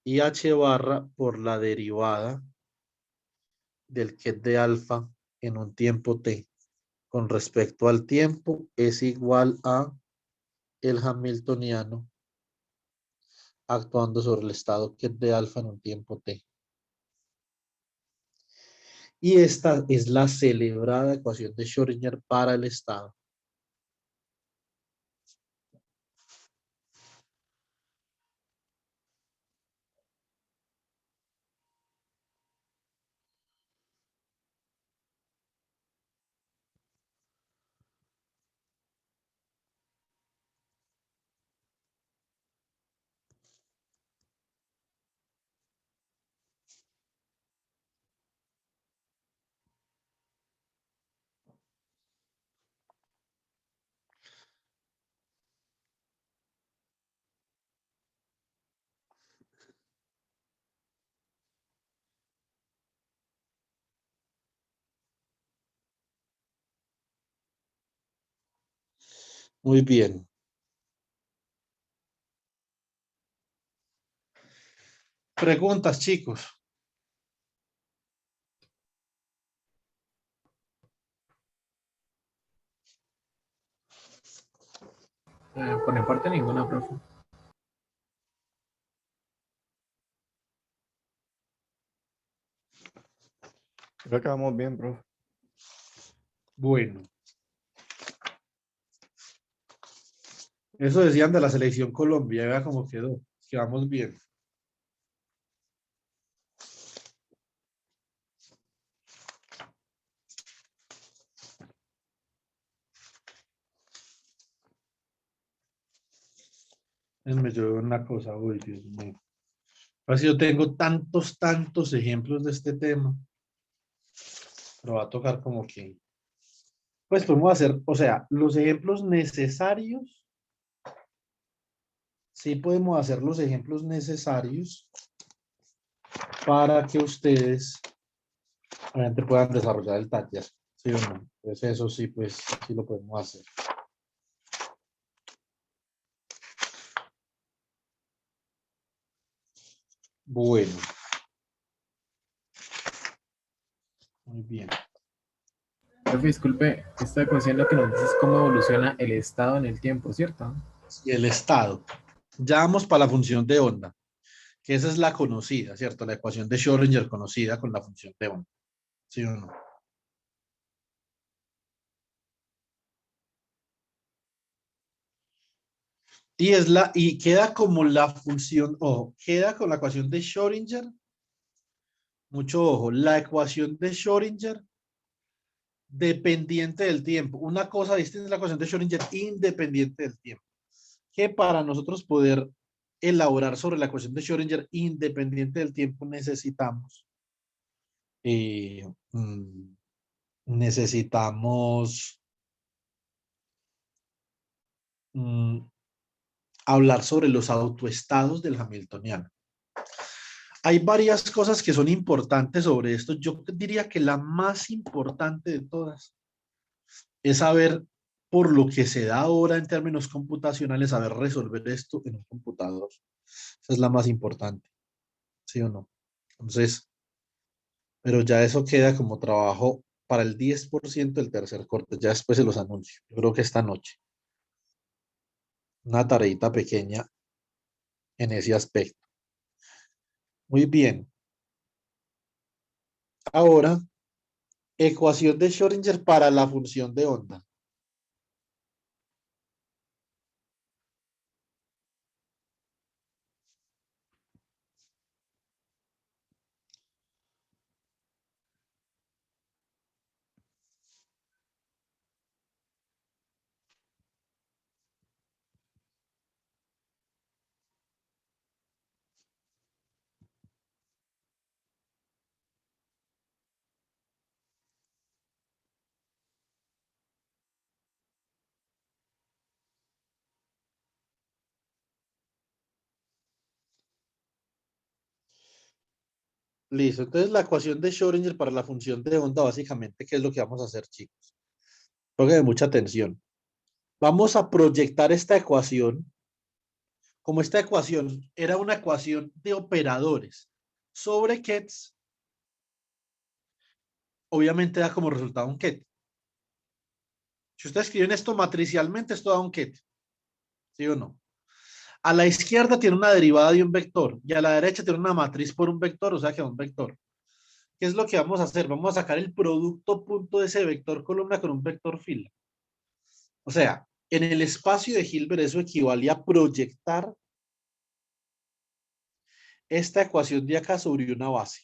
Y H barra por la derivada del ket de alfa en un tiempo T con respecto al tiempo es igual a el hamiltoniano actuando sobre el estado ket de alfa en un tiempo T. Y esta es la celebrada ecuación de Schrödinger para el estado. Muy bien. Preguntas, chicos. Por mi parte, ninguna, profe. Creo que vamos bien, profe. Bueno, eso decían de la selección Colombia, vea cómo quedó. Que vamos bien. Déjenme yo ver una cosa, uy, Dios mío. Así yo tengo tantos ejemplos de este tema, pero va a tocar como que, pues podemos hacer, o sea, los ejemplos necesarios, sí podemos hacer los ejemplos necesarios para que ustedes obviamente puedan desarrollar el taller, ¿sí o no? Pues eso sí, pues sí lo podemos hacer. Bueno, muy bien. Profe, disculpe, esta ecuación lo que nos dice es cómo evoluciona el estado en el tiempo, ¿cierto? Y el estado. Ya vamos para la función de onda, que esa es la conocida, ¿cierto? La ecuación de Schrödinger conocida con la función de onda, ¿sí o no? Y queda como la función, ojo, queda con la ecuación de Schrödinger, mucho ojo, la ecuación de Schrödinger dependiente del tiempo. Una cosa distinta es la ecuación de Schrödinger independiente del tiempo. Que para nosotros poder elaborar sobre la ecuación de Schrödinger independiente del tiempo necesitamos, eh, mm, necesitamos mm, hablar sobre los autoestados del Hamiltoniano. Hay varias cosas que son importantes sobre esto. Yo diría que la más importante de todas es saber por lo que se da ahora en términos computacionales, saber resolver esto en un computador. Esa es la más importante, ¿sí o no? Entonces, pero ya eso queda como trabajo para el 10% del tercer corte. Ya después se los anuncio. Yo creo que esta noche. Una tareita pequeña en ese aspecto. Muy bien. Ahora, ecuación de Schrödinger para la función de onda. Listo. Entonces la ecuación de Schrödinger para la función de onda, básicamente, ¿qué es lo que vamos a hacer, chicos? Pónganle mucha atención. Vamos a proyectar esta ecuación, como esta ecuación era una ecuación de operadores sobre Kets, obviamente da como resultado un Ket. Si ustedes escriben esto matricialmente, esto da un Ket, ¿sí o no? A la izquierda tiene una derivada de un vector y a la derecha tiene una matriz por un vector, o sea que da un vector. ¿Qué es lo que vamos a hacer? Vamos a sacar el producto punto de ese vector columna con un vector fila. O sea, en el espacio de Hilbert eso equivale a proyectar esta ecuación de acá sobre una base.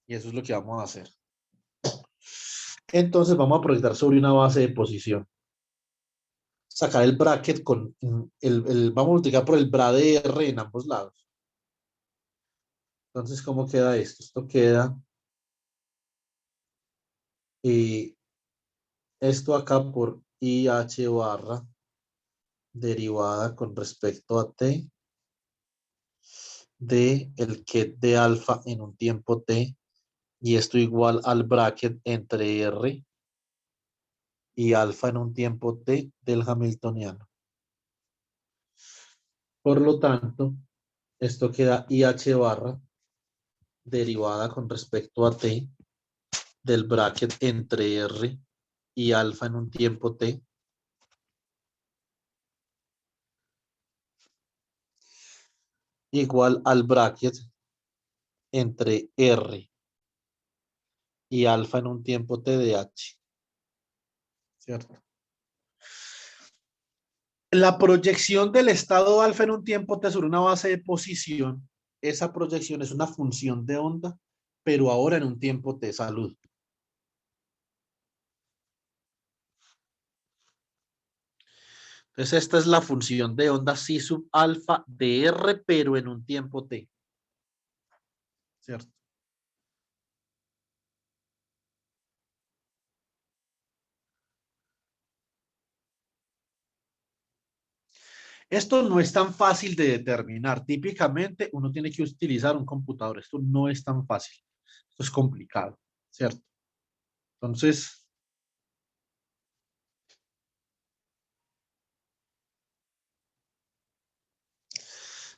Y eso es lo que vamos a hacer. Entonces vamos a proyectar sobre una base de posición. Sacar el bracket con vamos a multiplicar por el bra de R en ambos lados. Entonces, ¿cómo queda esto? Esto queda esto acá por IH barra derivada con respecto a T de el ket de alfa en un tiempo T y esto igual al bracket entre R y alfa en un tiempo T del hamiltoniano. Por lo tanto, esto queda IH barra derivada con respecto a T del bracket entre R y alfa en un tiempo T igual al bracket entre R y alfa en un tiempo T de H. ¿Cierto? La proyección del estado alfa en un tiempo T sobre una base de posición, esa proyección es una función de onda, pero ahora en un tiempo T, salud. Entonces esta es la función de onda psi sub alfa de R, pero en un tiempo T. ¿Cierto? Esto no es tan fácil de determinar. Típicamente uno tiene que utilizar un computador. Esto no es tan fácil. Esto es complicado, ¿cierto? Entonces,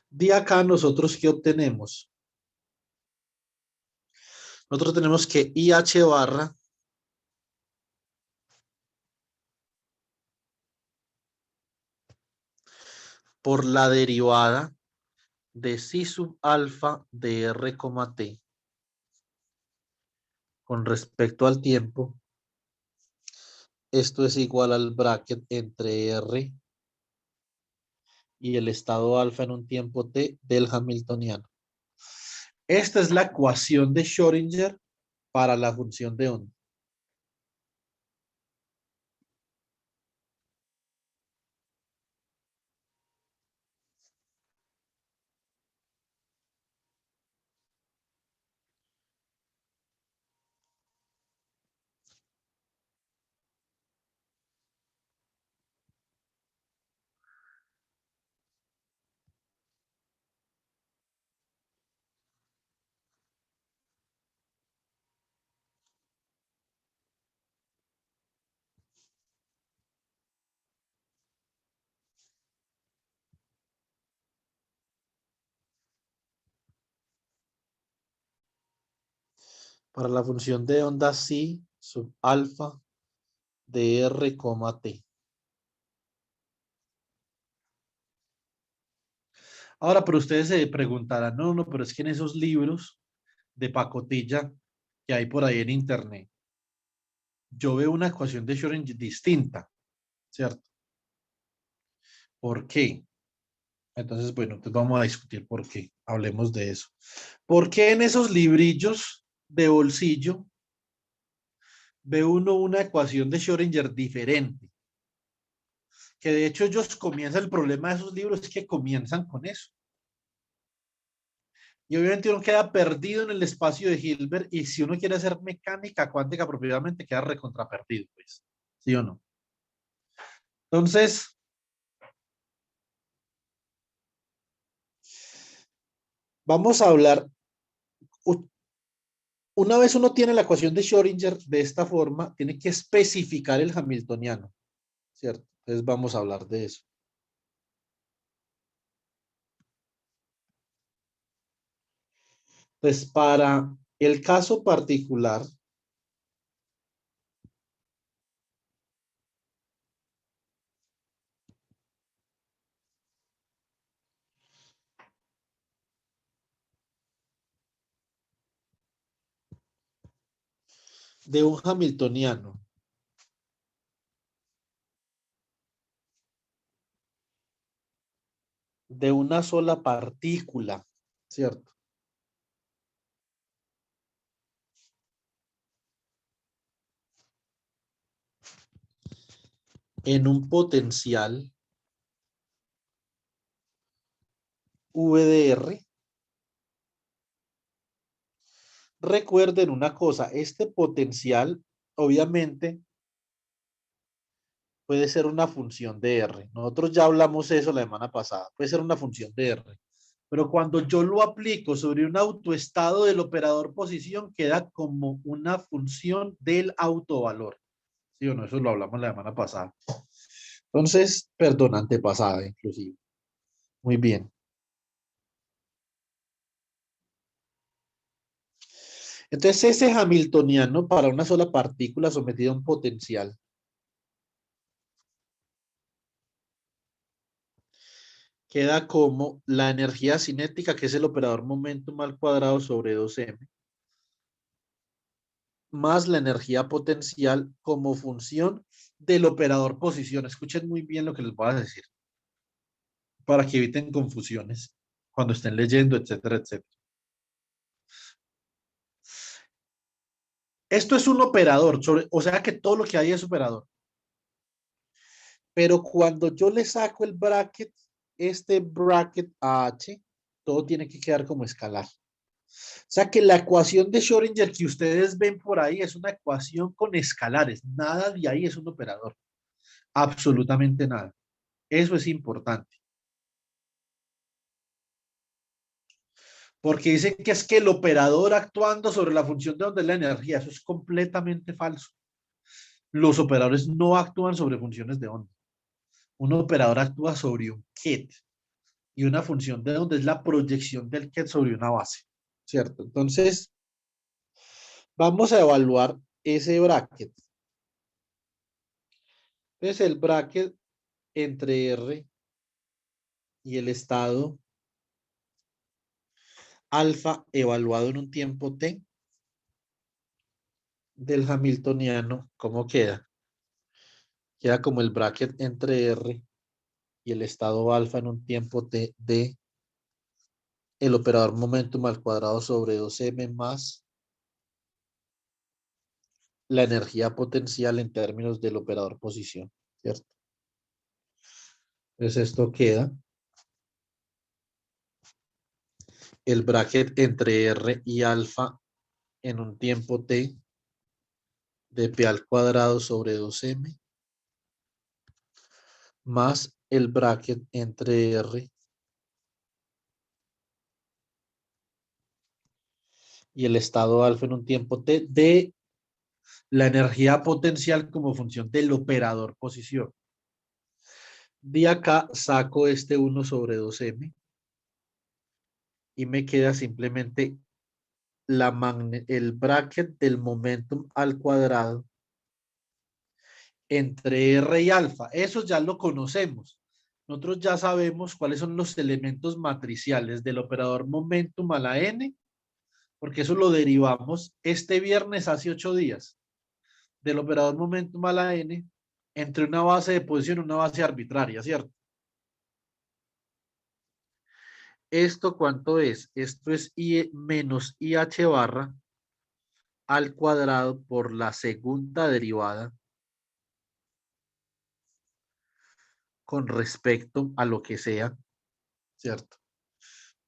de acá nosotros, ¿qué obtenemos? Nosotros tenemos que IH barra por la derivada de psi sub alfa de R, T con respecto al tiempo. Esto es igual al bracket entre R y el estado alfa en un tiempo T del hamiltoniano. Esta es la ecuación de Schrödinger para la función de onda. Para la función de onda psi sub alfa de R, T. Ahora, pero ustedes se preguntarán, no, pero es que en esos libros de pacotilla que hay por ahí en internet, yo veo una ecuación de Schrödinger distinta, ¿cierto? ¿Por qué? Entonces, bueno, entonces vamos a discutir por qué. Hablemos de eso. ¿Por qué en esos librillos de bolsillo ve uno una ecuación de Schrödinger diferente? Que de hecho ellos comienzan, el problema de esos libros es que comienzan con eso. Y obviamente uno queda perdido en el espacio de Hilbert y si uno quiere hacer mecánica cuántica propiamente queda recontra perdido, pues. ¿Sí o no? Entonces, vamos a hablar U- Una vez uno tiene la ecuación de Schrödinger de esta forma, tiene que especificar el hamiltoniano, ¿cierto? Entonces vamos a hablar de eso. Pues para el caso particular de un hamiltoniano de una sola partícula, ¿cierto? En un potencial VDR, recuerden una cosa, este potencial obviamente puede ser una función de R. Nosotros ya hablamos eso la semana pasada, puede ser una función de R. Pero cuando yo lo aplico sobre un autoestado del operador posición, queda como una función del autovalor. ¿Sí o no? Eso lo hablamos la semana pasada. Entonces, perdón, antepasada inclusive. Muy bien. Entonces, ese hamiltoniano para una sola partícula sometida a un potencial queda como la energía cinética, que es el operador momentum al cuadrado sobre 2m, más la energía potencial como función del operador posición. Escuchen muy bien lo que les voy a decir para que eviten confusiones cuando estén leyendo, etcétera, etcétera. Esto es un operador, o sea que todo lo que hay es operador. Pero cuando yo le saco el bracket, este bracket a h, todo tiene que quedar como escalar. O sea que la ecuación de Schrödinger que ustedes ven por ahí es una ecuación con escalares. Nada de ahí es un operador. Absolutamente nada. Eso es importante. Porque dice que es que el operador actuando sobre la función de onda es la energía. Eso es completamente falso. Los operadores no actúan sobre funciones de onda. Un operador actúa sobre un ket. Y una función de onda es la proyección del ket sobre una base. ¿Cierto? Entonces, vamos a evaluar ese bracket. Entonces, el bracket entre R y el estado alfa evaluado en un tiempo t del hamiltoniano, ¿cómo queda? Queda como el bracket entre R y el estado alfa en un tiempo t de el operador momentum al cuadrado sobre 2m más la energía potencial en términos del operador posición, ¿cierto? Entonces esto queda el bracket entre R y alfa en un tiempo t de p al cuadrado sobre 2m más el bracket entre R y el estado alfa en un tiempo t de la energía potencial como función del operador posición. De acá saco este 1 sobre 2m y me queda simplemente el bracket del momentum al cuadrado entre R y alfa. Eso ya lo conocemos. Nosotros ya sabemos cuáles son los elementos matriciales del operador momentum a la n, porque eso lo derivamos este viernes hace 8 días, del operador momentum a la n entre una base de posición y una base arbitraria, ¿cierto? ¿Esto cuánto es? Esto es I menos IH barra al cuadrado por la segunda derivada con respecto a lo que sea, ¿cierto?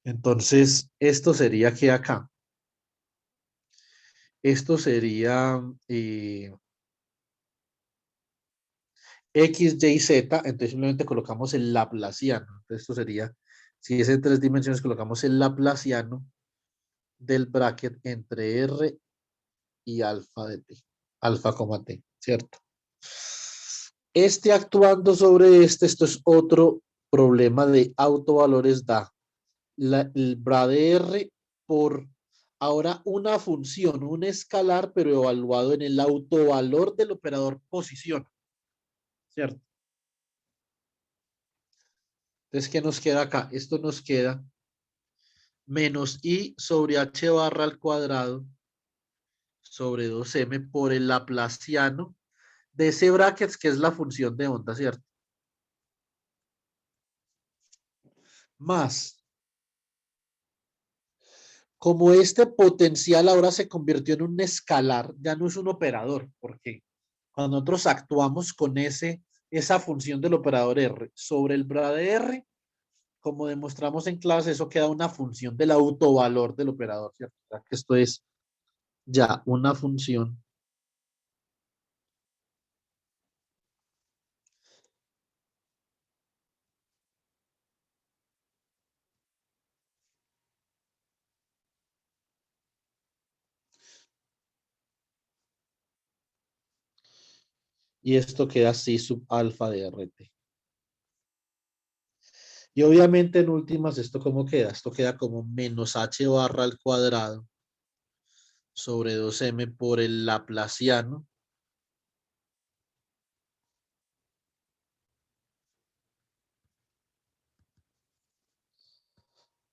Entonces, esto sería que acá. Esto sería X, Y, Z. Entonces, simplemente colocamos el laplaciano. Entonces, esto sería, si es en 3 dimensiones, colocamos el laplaciano del bracket entre R y alfa de t, alfa, t, ¿cierto? Este actuando sobre esto es otro problema de autovalores, da el bra de R por ahora una función, un escalar, pero evaluado en el autovalor del operador posición, ¿cierto? Entonces, ¿qué nos queda acá? Esto nos queda menos i sobre h barra al cuadrado sobre 2m por el laplaciano de ese brackets, que es la función de onda, ¿cierto? Más, como este potencial ahora se convirtió en un escalar, ya no es un operador, porque cuando nosotros actuamos con esa función del operador R sobre el bra de R, como demostramos en clase, eso queda una función del autovalor del operador, ¿cierto? O sea, que esto es ya una función y esto queda así sub alfa de RT. Y obviamente en últimas, ¿esto cómo queda? Esto queda como menos h barra al cuadrado sobre 2m por el laplaciano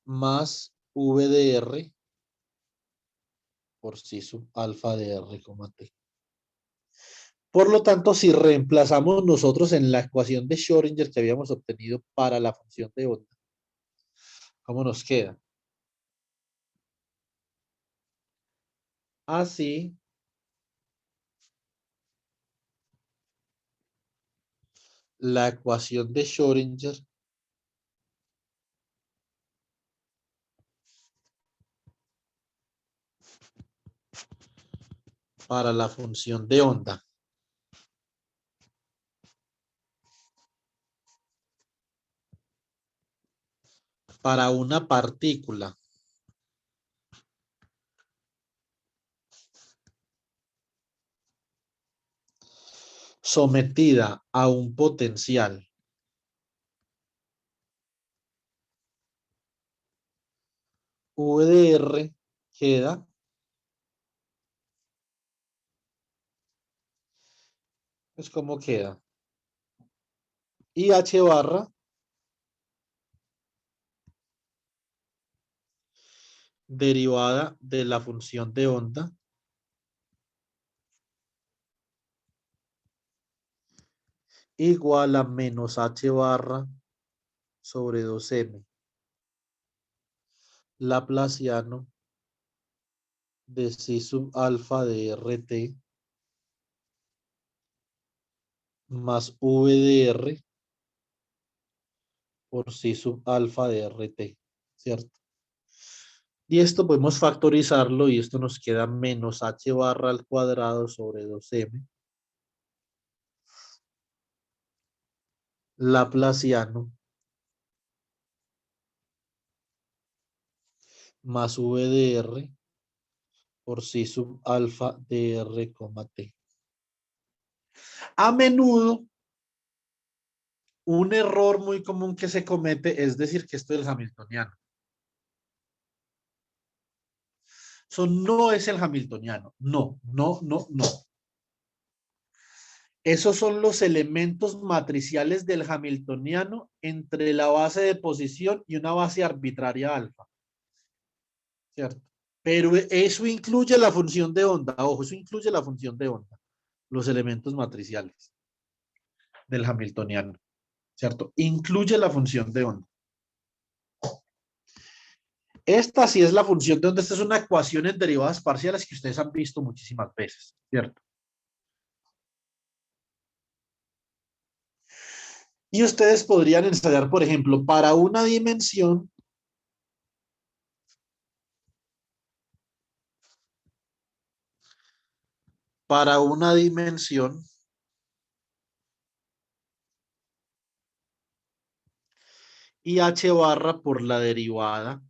más v de r por sí sub alfa de r, t. Por lo tanto, si reemplazamos nosotros en la ecuación de Schrödinger que habíamos obtenido para la función de onda, ¿cómo nos queda? Así, la ecuación de Schrödinger para la función de onda. Para una partícula sometida a un potencial V de R queda pues como queda y H barra derivada de la función de onda igual a menos H barra sobre 2m laplaciano de C sub alfa de RT más V de R por C sub alfa de RT, ¿cierto? Y esto podemos factorizarlo y esto nos queda menos H barra al cuadrado sobre 2m laplaciano más V de R por C sub alfa de R, t. A menudo, un error muy común que se comete es decir que esto es el hamiltoniano. Eso no es el hamiltoniano. No, no, no, no. Esos son los elementos matriciales del hamiltoniano entre la base de posición y una base arbitraria alfa. ¿Cierto? Pero eso incluye la función de onda. Ojo, eso incluye la función de onda. Los elementos matriciales del hamiltoniano. ¿Cierto? Incluye la función de onda. Esta sí es la función de onda. Esta es una ecuación en derivadas parciales que ustedes han visto muchísimas veces. ¿Cierto? Y ustedes podrían ensayar, por ejemplo, para una dimensión, y h barra por la derivada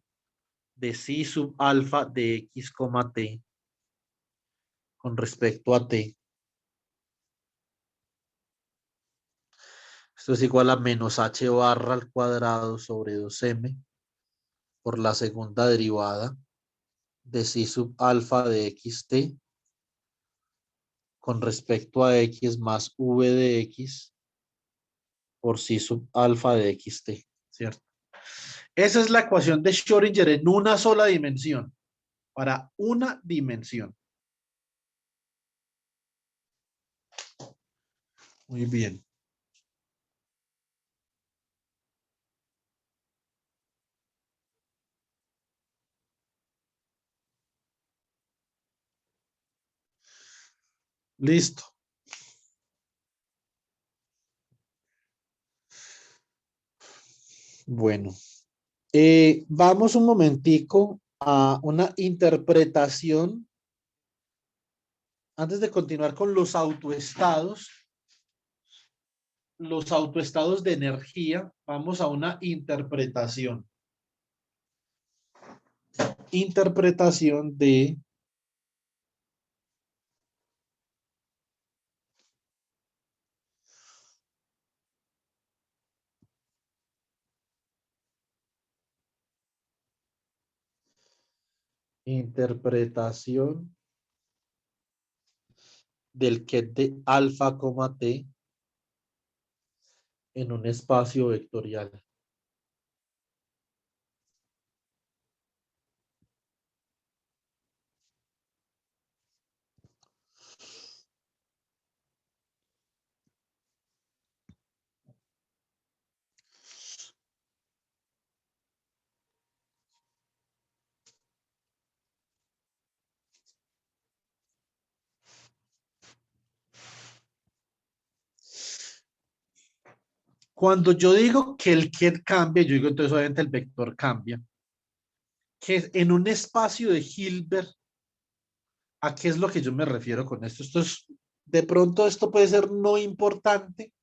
de psi sub alfa de x, t con respecto a t. Esto es igual a menos h barra al cuadrado sobre 2m por la segunda derivada de psi sub alfa de xt con respecto a x más v de x por psi sub alfa de xt, ¿cierto? Esa es la ecuación de Schrödinger en una sola dimensión, para una dimensión. Muy bien. Listo. Bueno, vamos un momentico a una interpretación antes de continuar con los autoestados de energía. Vamos a una interpretación. Interpretación de interpretación del ket de alfa, t en un espacio vectorial. Cuando yo digo que el ket cambia, yo digo entonces obviamente el vector cambia. Que en un espacio de Hilbert, ¿a qué es lo que yo me refiero con esto? De pronto esto puede ser no importante,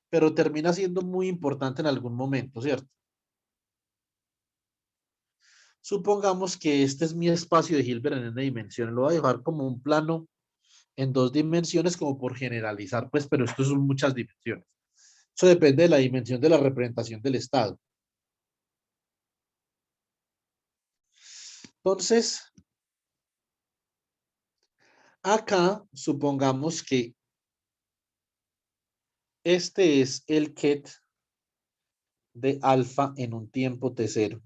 pero termina siendo muy importante en algún momento, ¿cierto? Supongamos que este es mi espacio de Hilbert en una dimensión. Lo voy a dejar como un plano en 2 dimensiones como por generalizar, pues, pero esto son muchas dimensiones. Eso depende de la dimensión de la representación del estado. Entonces, acá supongamos que este es el ket de alfa en un tiempo t0.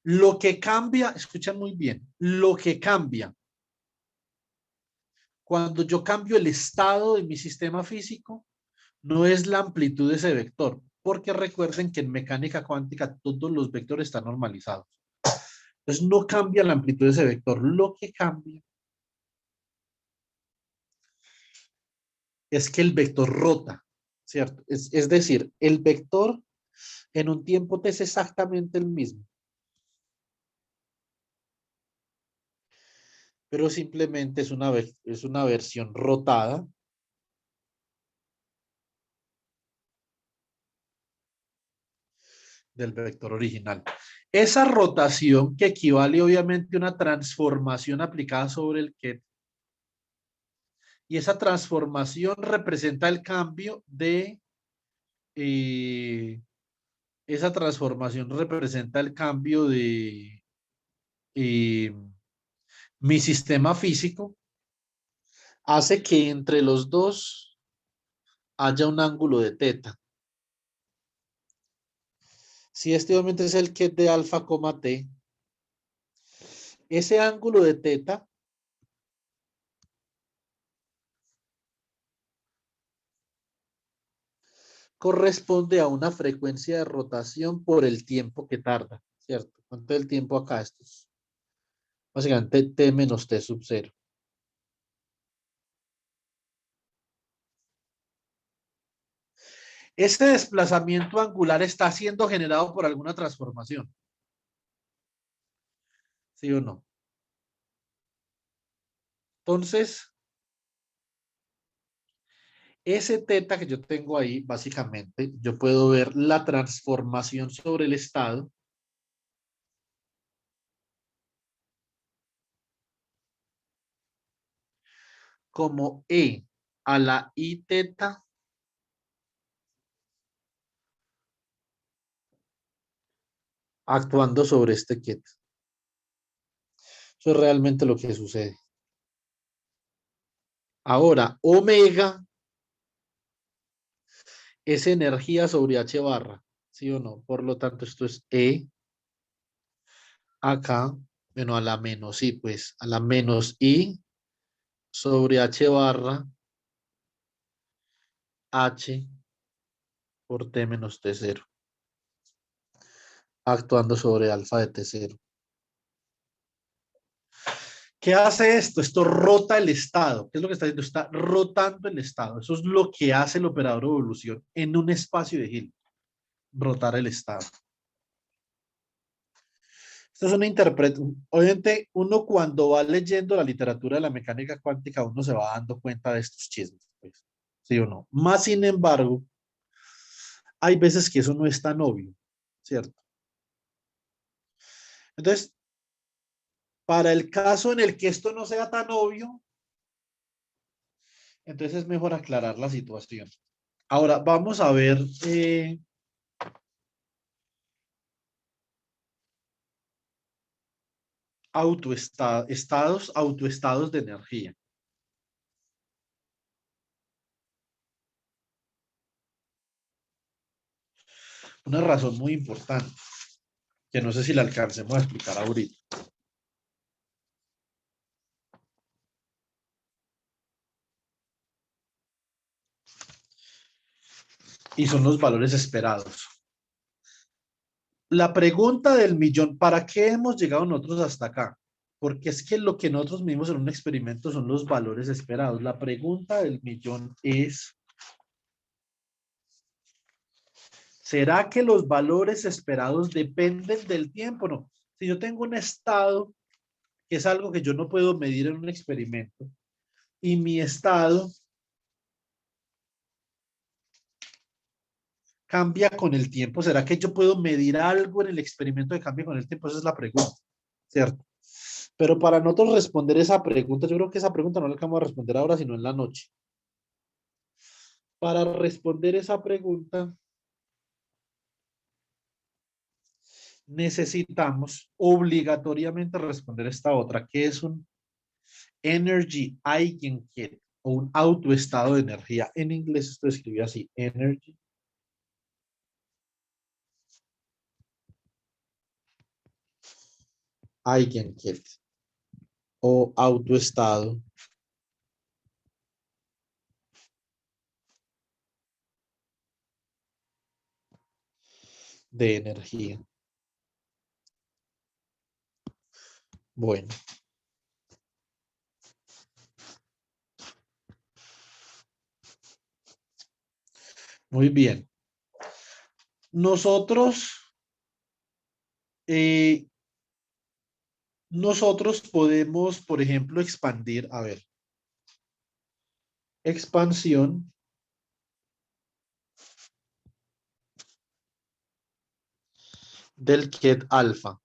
Lo que cambia, escucha muy bien, lo que cambia cuando yo cambio el estado de mi sistema físico no es la amplitud de ese vector, porque recuerden que en mecánica cuántica todos los vectores están normalizados. Entonces no cambia la amplitud de ese vector, lo que cambia es que el vector rota, ¿cierto? Es decir, el vector en un tiempo t es exactamente el mismo, pero simplemente es una versión rotada del vector original. Esa rotación que equivale obviamente a una transformación aplicada sobre el ket, y esa transformación representa el cambio de esa transformación representa el cambio de eh, mi sistema físico, hace que entre los dos haya un ángulo de teta. Si este obviamente es el ket de alfa, t, ese ángulo de teta corresponde a una frecuencia de rotación por el tiempo que tarda, ¿cierto? ¿Cuánto es el tiempo acá? Esto es básicamente t menos t sub 0. Ese desplazamiento angular está siendo generado por alguna transformación. ¿Sí o no? Entonces, ese teta que yo tengo ahí, básicamente, yo puedo ver la transformación sobre el estado como E a la I teta actuando sobre este ket. Eso es realmente lo que sucede. Ahora, omega es energía sobre H barra, ¿sí o no? Por lo tanto, esto es E acá, bueno, a la menos I, pues, a la menos I sobre H barra H por T menos T0, actuando sobre alfa de T0. ¿Qué hace esto? Esto rota el estado. ¿Qué es lo que está haciendo? Está rotando el estado. Eso es lo que hace el operador de evolución en un espacio de Hill. Rotar el estado. Esto es una interpretación. Obviamente, uno cuando va leyendo la literatura de la mecánica cuántica, uno se va dando cuenta de estos chismes. Pues, ¿sí o no? Más sin embargo, hay veces que eso no es tan obvio, ¿cierto? Entonces, para el caso en el que esto no sea tan obvio, entonces es mejor aclarar la situación. Ahora, vamos a ver autoestados de energía. Una razón muy importante, que no sé si la alcancemos a explicar ahorita. Y son los valores esperados. La pregunta del millón, ¿para qué hemos llegado nosotros hasta acá? Porque es que lo que nosotros medimos en un experimento son los valores esperados. La pregunta del millón es, ¿será que los valores esperados dependen del tiempo? No. Si yo tengo un estado, que es algo que yo no puedo medir en un experimento, y mi estado cambia con el tiempo, ¿será que yo puedo medir algo en el experimento que cambie con el tiempo? Esa es la pregunta, ¿cierto? Pero para nosotros responder esa pregunta, yo creo que esa pregunta no la vamos a responder ahora, sino en la noche. Para responder esa pregunta, necesitamos obligatoriamente responder esta otra, que es un Energy Eigenkette o un autoestado de energía. En inglés esto escribe así, Energy Eigenkette o autoestado de energía. Bueno. Muy bien. Nosotros, eh, nosotros podemos, por ejemplo, expandir, a ver, expansión del ket alfa.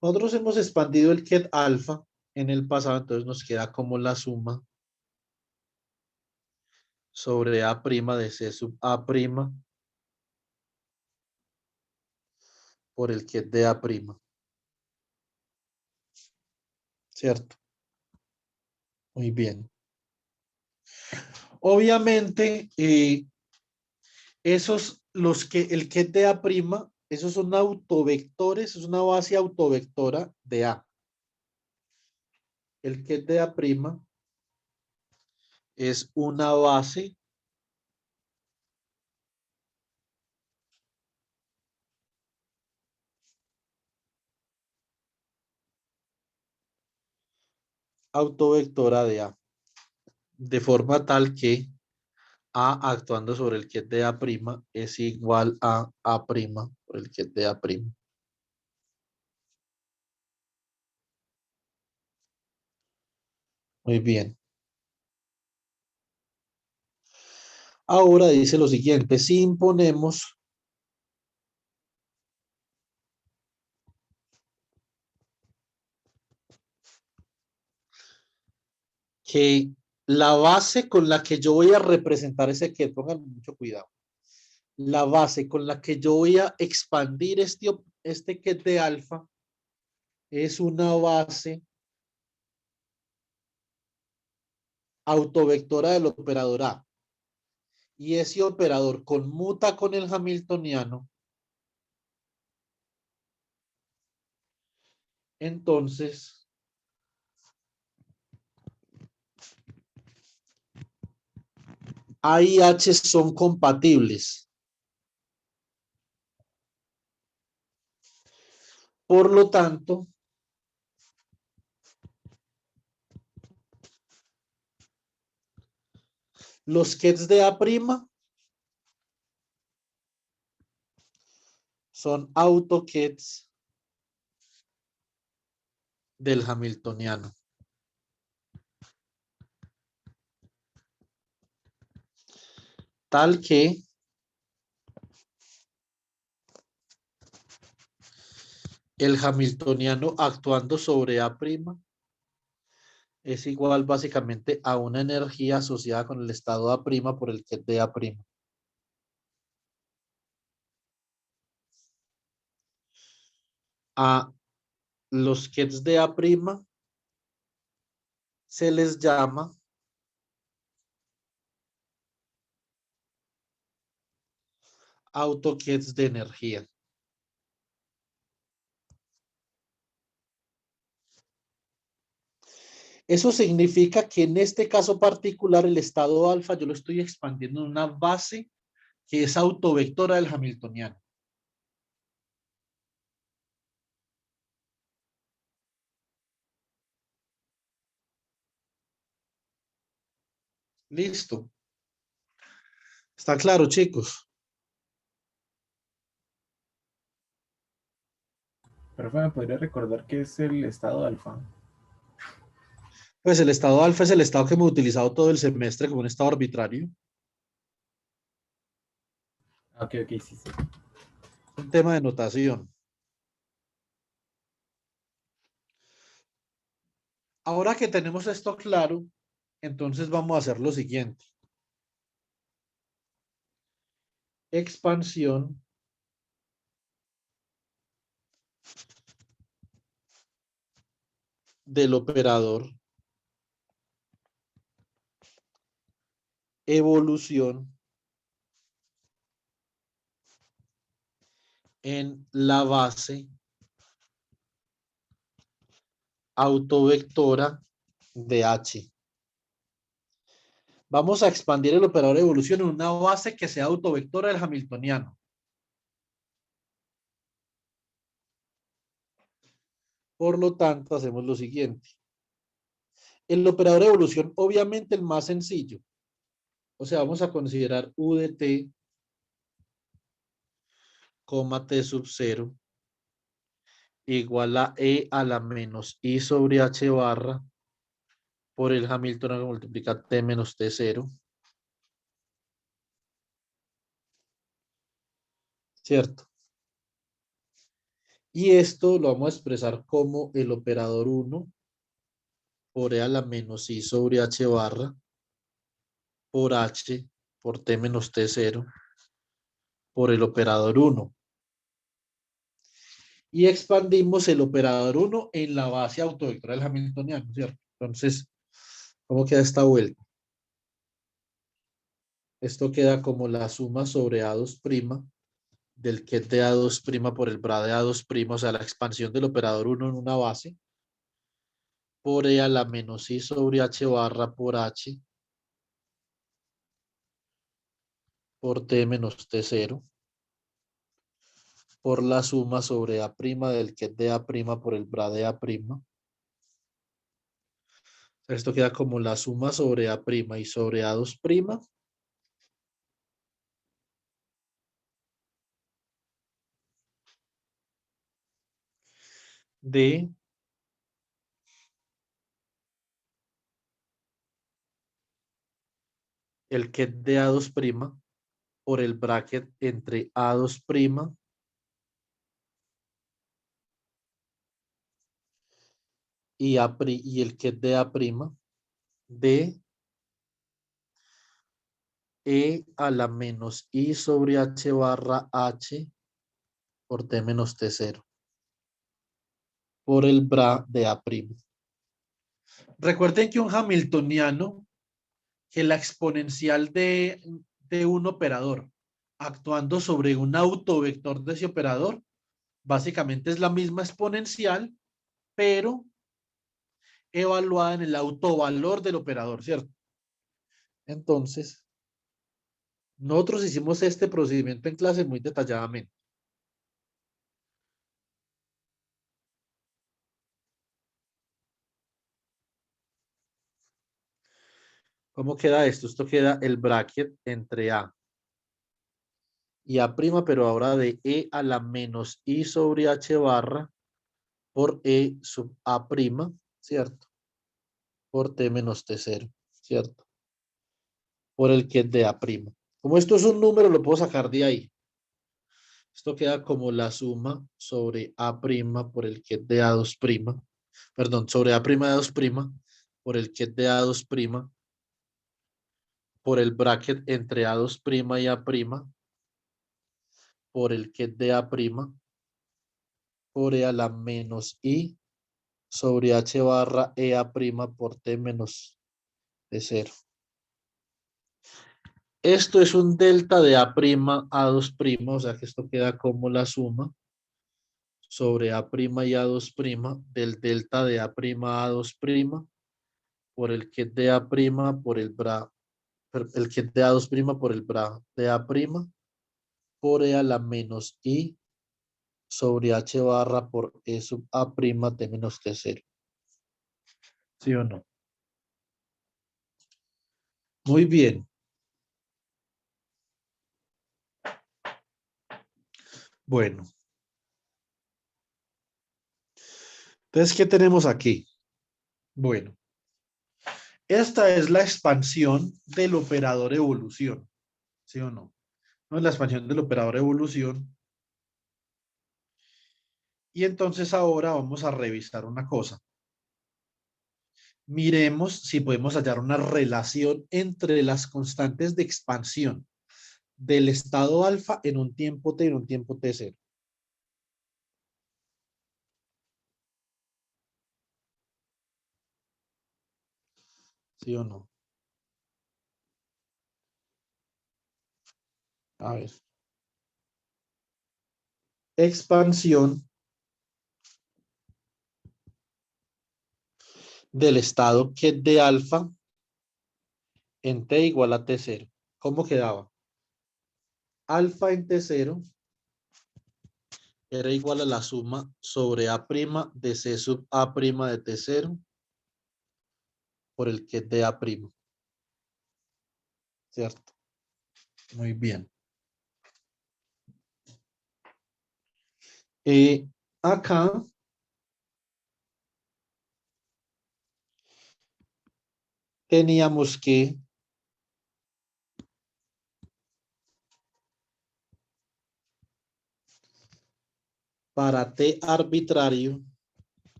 Nosotros hemos expandido el ket alfa en el pasado, entonces nos queda como la suma sobre A' de C sub A' por el ket de A'. ¿Cierto? Muy bien. Obviamente, el ket de A', esos son autovectores, es una base autovectora de A. El ket de A' es una base autovectora de A, de forma tal que A actuando sobre el ket de A' es igual a A' por el ket de A'. Muy bien. Ahora dice lo siguiente, si imponemos que la base con la que yo voy a representar ese ket, pongan mucho cuidado, la base con la que yo voy a expandir este ket de alfa es una base autovectora del operador A. Y ese operador conmuta con el hamiltoniano, entonces A y H son compatibles. Por lo tanto, los kets de A' son autokets del hamiltoniano. Tal que el hamiltoniano actuando sobre A' es igual básicamente a una energía asociada con el estado A' por el ket de A'. A los kets de A' se les llama autokets de energía. Eso significa que en este caso particular el estado alfa yo lo estoy expandiendo en una base que es autovectora del hamiltoniano. Listo. ¿Está claro, chicos? Profe, ¿me podría recordar qué es el estado alfa? Pues el estado alfa es el estado que hemos utilizado todo el semestre como un estado arbitrario. Ok, ok, sí, sí. Un tema de notación. Ahora que tenemos esto claro, entonces vamos a hacer lo siguiente. Expansión del operador. Evolución en la base autovectora de H. Vamos a expandir el operador de evolución en una base que sea autovectora del hamiltoniano. Por lo tanto, hacemos lo siguiente. El operador de evolución, obviamente el más sencillo. O sea, vamos a considerar U de t, t sub 0, igual a E a la menos I sobre H barra por el hamiltoniano que multiplica t menos t0. ¿Cierto? Y esto lo vamos a expresar como el operador 1 por E a la menos I sobre H barra por H por T menos T0 por el operador 1. Y expandimos el operador 1 en la base autovectora del hamiltoniano, ¿cierto? Entonces, ¿cómo queda esta vuelta? Esto queda como la suma sobre A2' del ket de A2' por el bra de A2', o sea, la expansión del operador 1 en una base por E a la menos I sobre H barra por H por T menos T0 por la suma sobre A' del ket de A' por el bra de A'. Esto queda como la suma sobre A' y sobre A2' de el ket de A2' por el bracket entre A2' y el ket de A', de E a la menos I sobre H barra H por T menos T0 por el bra de A'. Recuerden que un hamiltoniano, que la exponencial de un operador actuando sobre un autovector de ese operador, básicamente es la misma exponencial, pero evaluada en el autovalor del operador, ¿cierto? Entonces, nosotros hicimos este procedimiento en clase muy detalladamente. ¿Cómo queda esto? Esto queda el bracket entre A y A', pero ahora de E a la menos I sobre H barra por E sub A', ¿cierto? Por T menos T0, ¿cierto? Por el que es de A'. Como esto es un número, lo puedo sacar de ahí. Esto queda como la suma sobre A' por el que es de A2', perdón, sobre A' de 2' por el que es de A2', por el bracket entre A2' y A', por el que es de A', por E a la menos I sobre H barra EA' por T menos T0. Esto es un delta de A' A2', o sea que esto queda como la suma sobre A' y A2' del delta de A' A2' por el que es de A' por el bra, el que es de A2' por el bra de A' por E a la menos I sobre H barra por E sub A' T menos T0. ¿Sí o no? Muy bien. Bueno. Entonces, ¿qué tenemos aquí? Bueno, esta es la expansión del operador evolución. ¿Sí o no? No es la expansión del operador evolución. Y entonces ahora vamos a revisar una cosa. Miremos si podemos hallar una relación entre las constantes de expansión del estado alfa en un tiempo t y en un tiempo t0. ¿Sí o no? A ver. Expansión del estado que es de alfa en t igual a t0. ¿Cómo quedaba? Alfa en t0 era igual a la suma sobre A' de C sub A' de T0 por el que es de A'. ¿Cierto? Muy bien. Acá teníamos que para T arbitrario,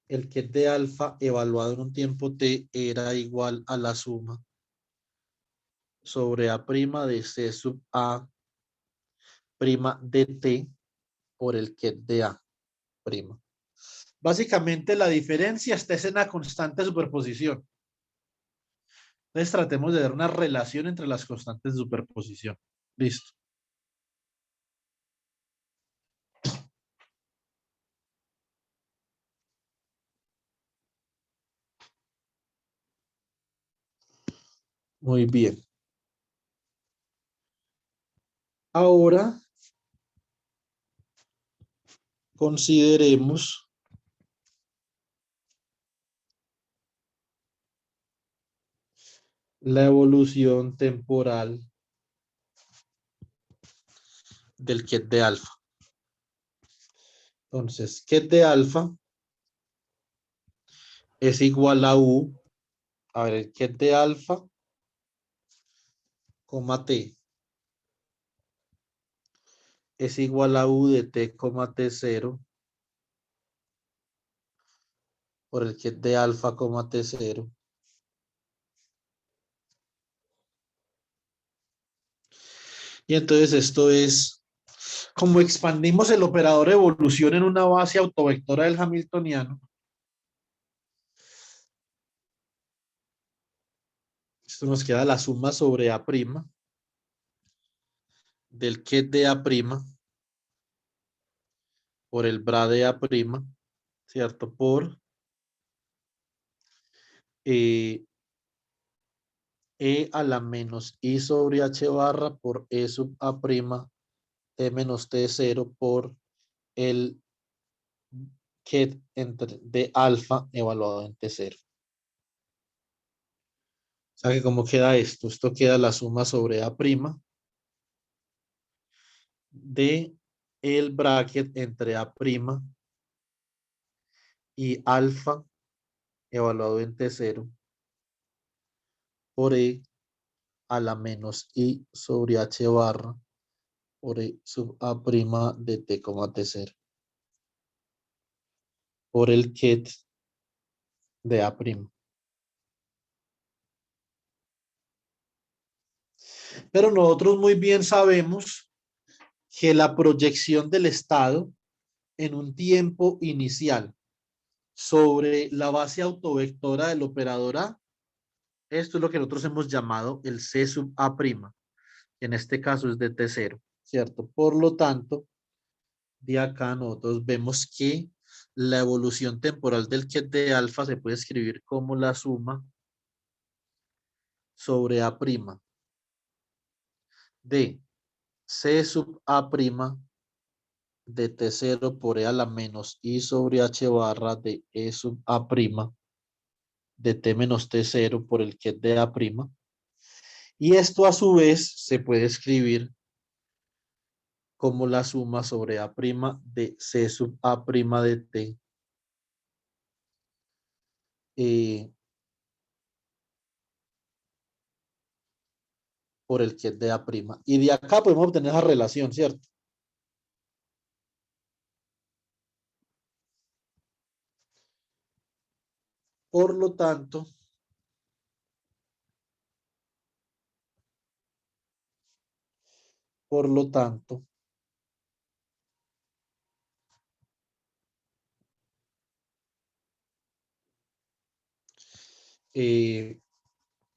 el que es de alfa evaluado en un tiempo T era igual a la suma sobre A' de C sub A' de T por el que es de A'. Básicamente la diferencia está en la constante de superposición. Entonces tratemos de dar una relación entre las constantes de superposición. Listo. Muy bien. Ahora consideremos la evolución temporal del ket de alfa. Entonces, ket de alfa es igual a U. A ver, el ket de alfa, T, es igual a U de T, T0 por el ket de alfa, T0. Y entonces esto es, como expandimos el operador evolución en una base autovectora del hamiltoniano, esto nos queda la suma sobre A' del ket de A' por el bra de A', ¿cierto? Por E a la menos I sobre H barra por E sub A' T menos T0 por el ket de alfa evaluado en T0. O sea que ¿cómo queda esto? Esto queda la suma sobre A' de el bracket entre A' y alfa evaluado en T0 por E a la menos I sobre H barra por E sub A' de T, T0 por el ket de A'. Pero nosotros muy bien sabemos que la proyección del estado en un tiempo inicial sobre la base autovectora del operador A, esto es lo que nosotros hemos llamado el C sub A', que en este caso es de T0, ¿cierto? Por lo tanto, de acá nosotros vemos que la evolución temporal del ket de alfa se puede escribir como la suma sobre A' de C sub A' de T0 por E a la menos I sobre H barra de E sub A' de T menos T0 por el ket de A'. Y esto a su vez se puede escribir como la suma sobre A' de C sub A' de T por el ket de A'. Y de acá podemos obtener esa relación, ¿cierto? Por lo tanto, por lo tanto,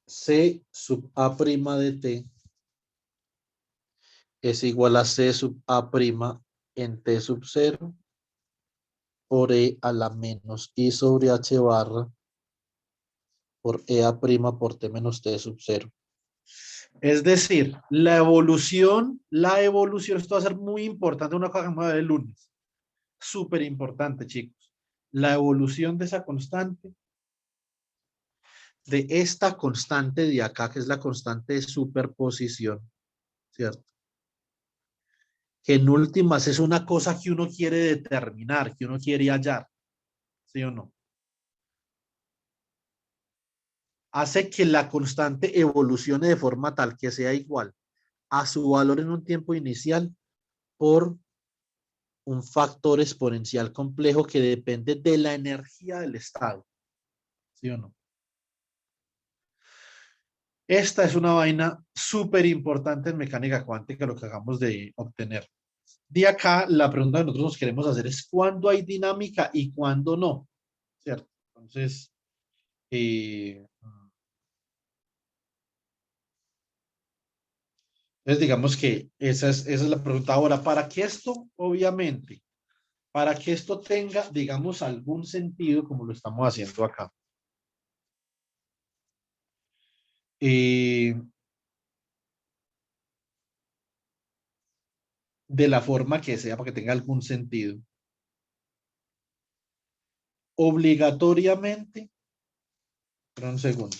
C sub A' de T es igual a C sub A' en T sub 0 por E a la menos I sobre H barra por E' por T menos T sub 0. Es decir, la evolución, esto va a ser muy importante, una cosa que vamos a ver el lunes. Súper importante, chicos. La evolución de esa constante, de esta constante de acá, que es la constante de superposición, ¿cierto? Que en últimas es una cosa que uno quiere determinar, que uno quiere hallar, ¿sí o no? Hace que la constante evolucione de forma tal que sea igual a su valor en un tiempo inicial por un factor exponencial complejo que depende de la energía del estado, ¿sí o no? Esta es una vaina súper importante en mecánica cuántica, lo que acabamos de obtener. De acá, la pregunta que nosotros nos queremos hacer es ¿cuándo hay dinámica y cuándo no? ¿Cierto? Entonces, digamos que esa es la pregunta. Ahora, para que esto, obviamente, para que esto tenga, digamos, algún sentido, como lo estamos haciendo acá, eh, de la forma que sea, para que tenga algún sentido, obligatoriamente, pero un segundo,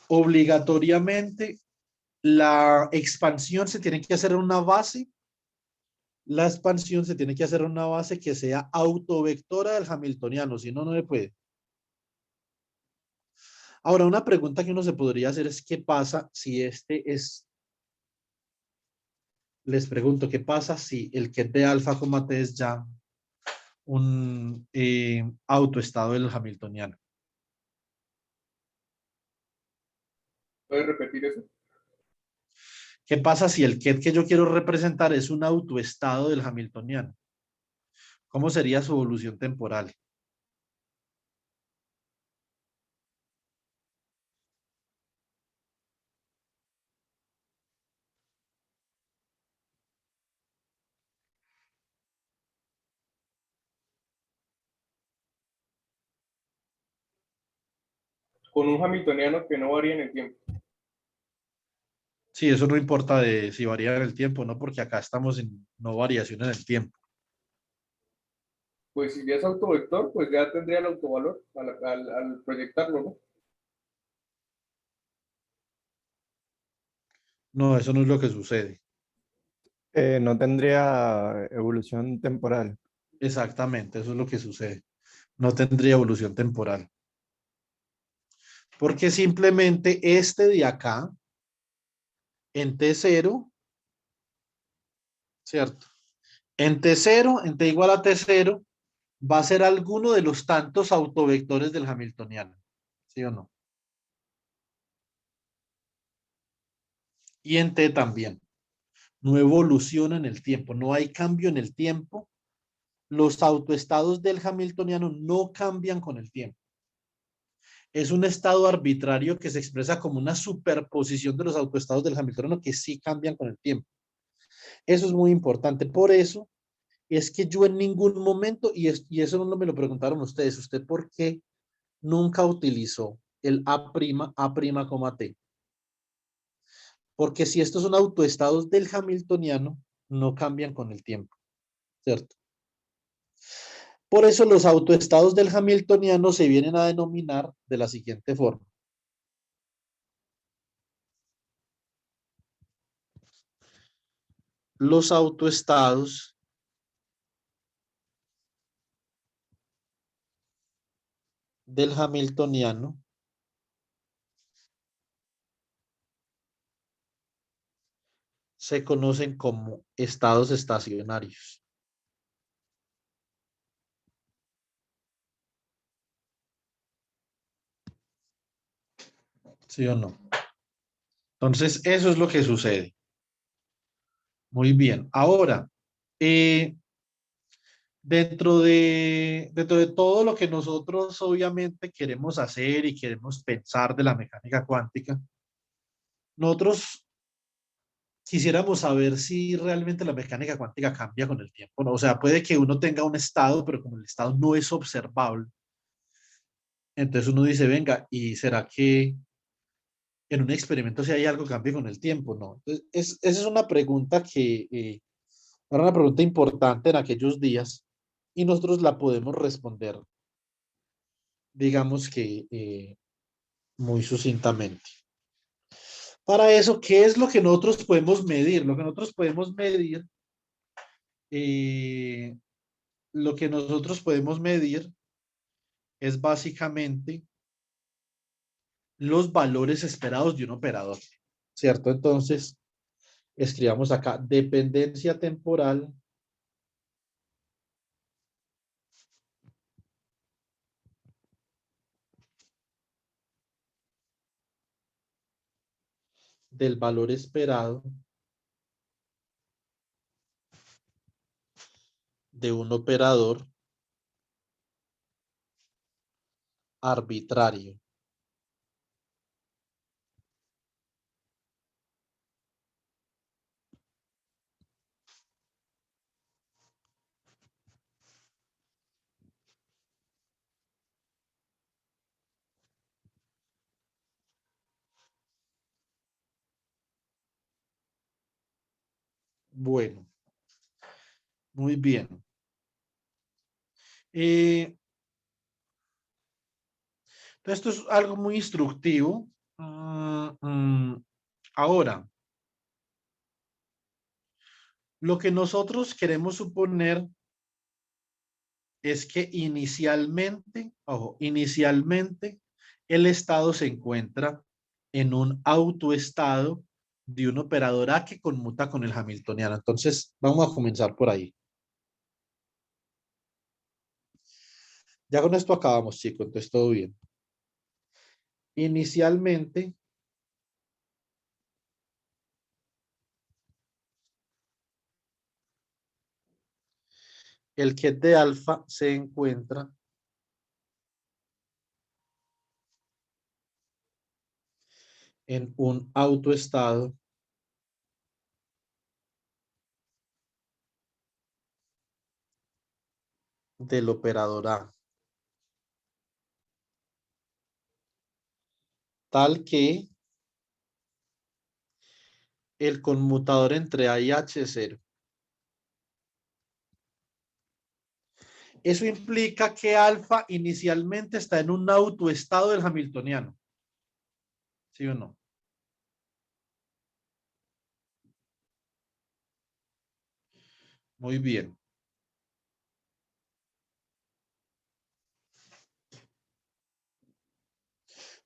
obligatoriamente la expansión se tiene que hacer en una base, la expansión se tiene que hacer en una base que sea autovectora del hamiltoniano, si no, no se puede. Ahora, una pregunta que uno se podría hacer es, ¿qué pasa si este es les pregunto, ¿qué pasa si el ket de alfa, t es ya un autoestado del Hamiltoniano? ¿Puedes repetir eso? ¿Qué pasa si el ket que yo quiero representar es un autoestado del Hamiltoniano? ¿Cómo sería su evolución temporal? Con un hamiltoniano que no varía en el tiempo. Sí, eso no importa de si varía en el tiempo, ¿no? Porque acá estamos en no variación en el tiempo. Pues si ya es autovector, pues ya tendría el autovalor al proyectarlo, ¿no? No, eso no es lo que sucede. No tendría evolución temporal. Exactamente, eso es lo que sucede. No tendría evolución temporal. Porque simplemente este de acá, en T0, ¿cierto? En T0, en T igual a T0, va a ser alguno de los tantos autovectores del Hamiltoniano. ¿Sí o no? Y en T también. No evoluciona en el tiempo, no hay cambio en el tiempo. Los autoestados del Hamiltoniano no cambian con el tiempo. Es un estado arbitrario que se expresa como una superposición de los autoestados del Hamiltoniano que sí cambian con el tiempo. Eso es muy importante. Por eso es que yo en ningún momento, y eso no me lo preguntaron ustedes, ¿usted por qué nunca utilizó el A', A', T? Porque si estos son autoestados del Hamiltoniano, no cambian con el tiempo, ¿cierto? Por eso los autoestados del Hamiltoniano se vienen a denominar de la siguiente forma. Los autoestados del Hamiltoniano se conocen como estados estacionarios. ¿Sí o no? Entonces, eso es lo que sucede. Muy bien. Ahora, eh, dentro de todo lo que nosotros obviamente queremos hacer y queremos pensar de la mecánica cuántica, nosotros quisiéramos saber si realmente la mecánica cuántica cambia con el tiempo, ¿no? O sea, puede que uno tenga un estado, pero como el estado no es observable, entonces uno dice, venga, ¿y será que en un experimento si hay algo que cambie con el tiempo? No. Entonces, esa es una pregunta que era una pregunta importante en aquellos días y nosotros la podemos responder, digamos que muy sucintamente. Para eso, ¿qué es lo que nosotros podemos medir? Lo que nosotros podemos medir, eh, lo que nosotros podemos medir es básicamente los valores esperados de un operador, ¿cierto? Entonces, escribamos acá dependencia temporal del valor esperado de un operador arbitrario. Bueno, muy bien. Eh, esto es algo muy instructivo. Ahora, lo que nosotros queremos suponer es que inicialmente, ojo, inicialmente el estado se encuentra en un autoestado de un operador A que conmuta con el hamiltoniano. Entonces, vamos a comenzar por ahí. Ya con esto acabamos, chicos, entonces todo bien. Inicialmente, el ket de alfa se encuentra en un autoestado del operador A, tal que el conmutador entre A y H es 0. Eso implica que alfa inicialmente está en un autoestado del hamiltoniano. ¿Sí o no? Muy bien.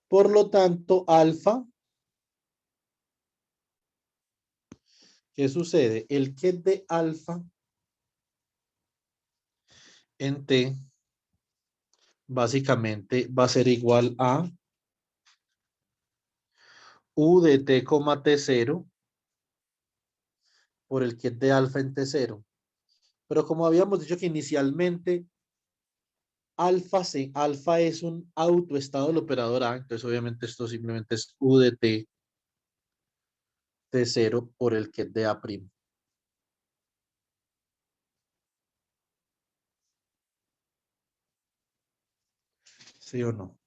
Por lo tanto, alfa, ¿qué sucede? El ket de alfa en T básicamente va a ser igual a U de T, T0 por el ket de alfa en T0. Pero como habíamos dicho que inicialmente alfa es un autoestado del operador A, entonces obviamente esto simplemente es U de T, T0 por el ket de A'. ¿Sí o no?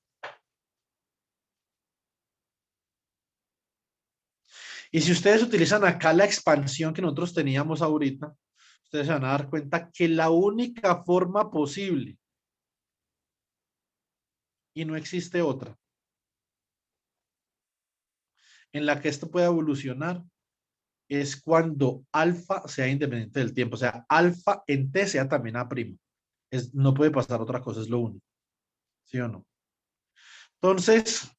Y si ustedes utilizan acá la expansión que nosotros teníamos ahorita, ustedes se van a dar cuenta que la única forma posible, y no existe otra, en la que esto pueda evolucionar, es cuando alfa sea independiente del tiempo. O sea, alfa en T sea también A'. No puede pasar otra cosa, es lo único. ¿Sí o no? Entonces,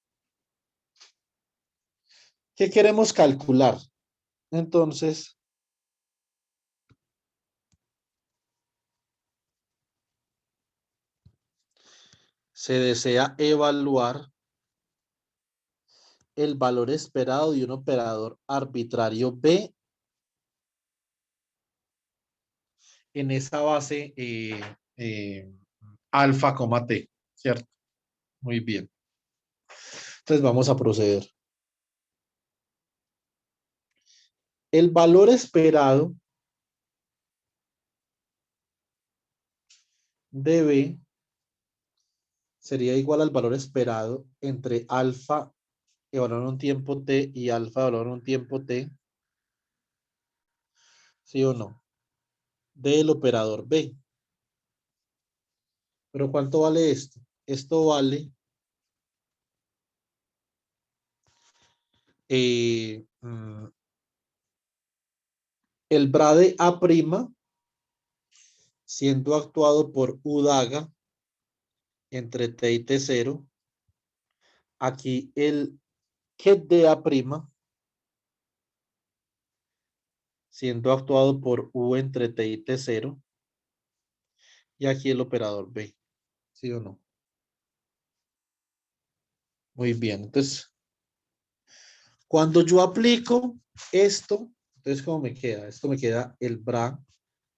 ¿qué queremos calcular? Entonces, se desea evaluar el valor esperado de un operador arbitrario B en esa base alfa, T, ¿cierto? Muy bien. Entonces vamos a proceder. El valor esperado de B sería igual al valor esperado entre alfa evaluado en un tiempo T y alfa evaluado en un tiempo T. ¿Sí o no? Del operador B. ¿Pero cuánto vale esto? Esto vale el brade A' siendo actuado por U daga entre T y T0. Aquí el ket de A' siendo actuado por U entre T y T0. Y aquí el operador B. ¿Sí o no? Muy bien. Entonces, cuando yo aplico esto, entonces, ¿cómo me queda? Esto me queda el bra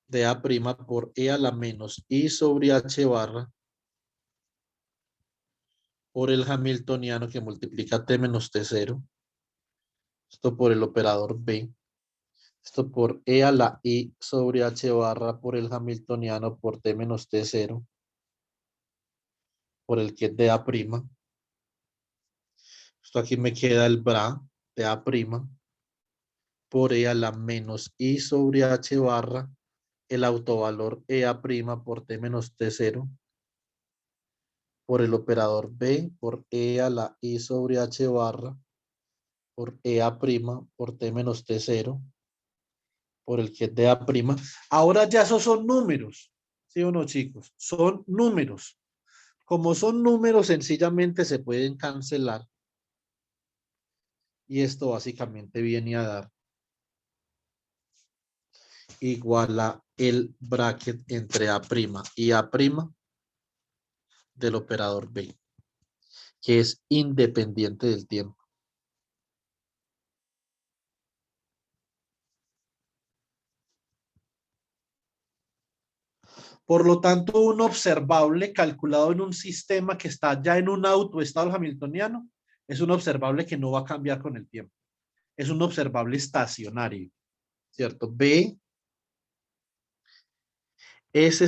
de A' por E a la menos I sobre H barra por el hamiltoniano que multiplica T menos T0. Esto por el operador B. Esto por E a la I sobre H barra por el hamiltoniano por T menos T0. Por el ket de A'. Esto aquí me queda el bra de A' por E a la menos I sobre H barra el autovalor EA' por T menos T0 por el operador B por E a la I sobre H barra por EA' por T menos T0 por el ket de A'. Ahora ya esos son números, ¿sí o no, chicos? Son números. Como son números, sencillamente se pueden cancelar. Y esto básicamente viene a dar igual a el bracket entre A' y A' del operador B, que es independiente del tiempo. Por lo tanto, un observable calculado en un sistema que está ya en un autoestado hamiltoniano es un observable que no va a cambiar con el tiempo. Es un observable estacionario, ¿cierto? B es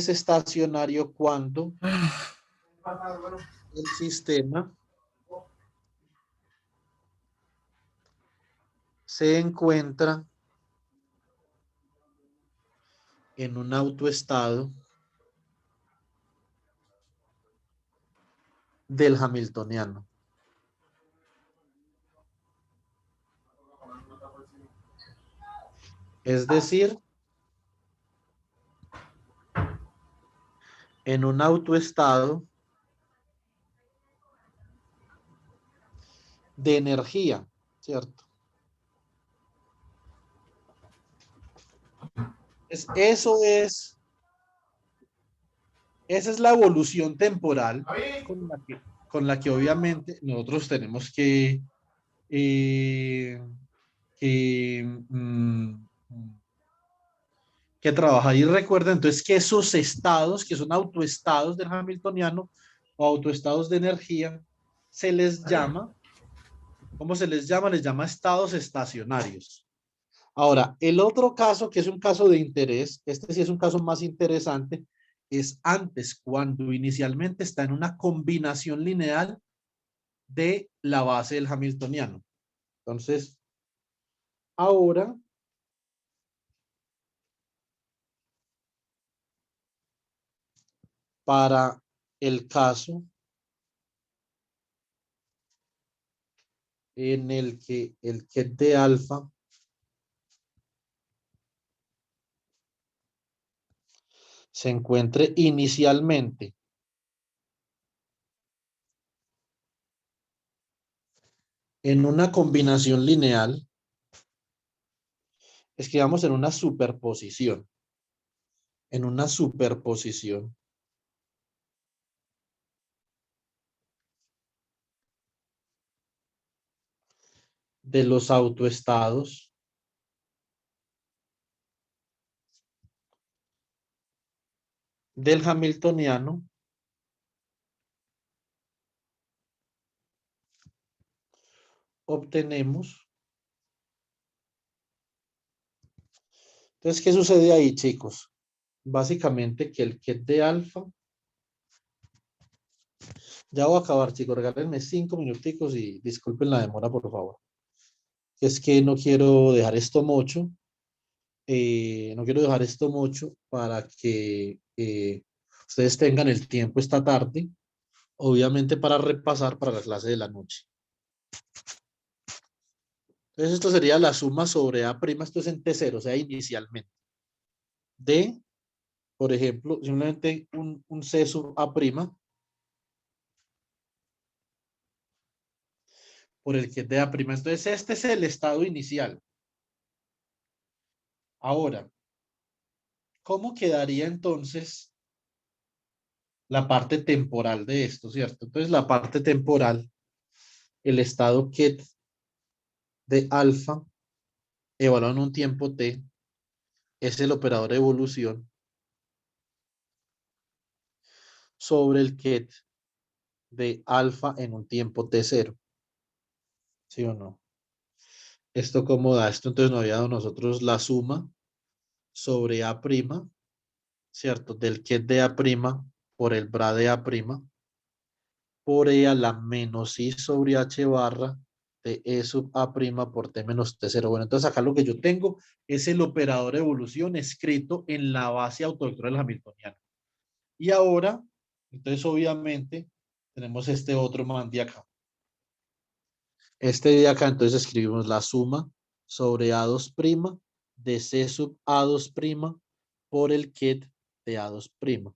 estacionario cuando el sistema se encuentra en un autoestado del hamiltoniano. Es decir, en un autoestado de energía, ¿cierto? Esa es la evolución temporal con la que obviamente nosotros tenemos eh, que, mm, que trabajar. Y recuerda entonces que esos estados, que son autoestados del hamiltoniano o autoestados de energía, se les llama, ¿cómo se les llama? Les llama estados estacionarios. Ahora, el otro caso, que es un caso de interés, este sí es un caso más interesante, es antes, cuando inicialmente está en una combinación lineal de la base del hamiltoniano. Entonces, ahora, para el caso en el que el ket de alfa se encuentre inicialmente en una combinación lineal, escribamos en una superposición de los autoestados del hamiltoniano obtenemos. Entonces, ¿qué sucede ahí, chicos? Básicamente que el ket de alfa, ya voy a acabar, chicos, regálenme 5 minuticos y disculpen la demora, por favor. Es que no quiero dejar esto mucho, para que ustedes tengan el tiempo esta tarde, obviamente para repasar para la clase de la noche. Entonces, esto sería la suma sobre A', esto es en T0, o sea, inicialmente. De, por ejemplo, simplemente un C sub A' por el que es de A'. Entonces, este es el estado inicial. Ahora, ¿cómo quedaría entonces la parte temporal de esto, cierto? Entonces, la parte temporal, el estado ket de alfa, evaluado en un tiempo t, es el operador de evolución sobre el ket de alfa en un tiempo t0. ¿Sí o no? ¿Esto cómo da? Esto entonces nos había dado nosotros la suma sobre A', ¿cierto? Del ket de A' por el bra de A', por E a la menos I sobre H barra de E sub A' por T menos T0. Bueno, entonces acá lo que yo tengo es el operador de evolución escrito en la base autovectorial hamiltoniana. Y ahora, entonces obviamente, tenemos este otro man de acá. Este de acá, entonces escribimos la suma sobre A2' de C sub A2' por el ket de A2',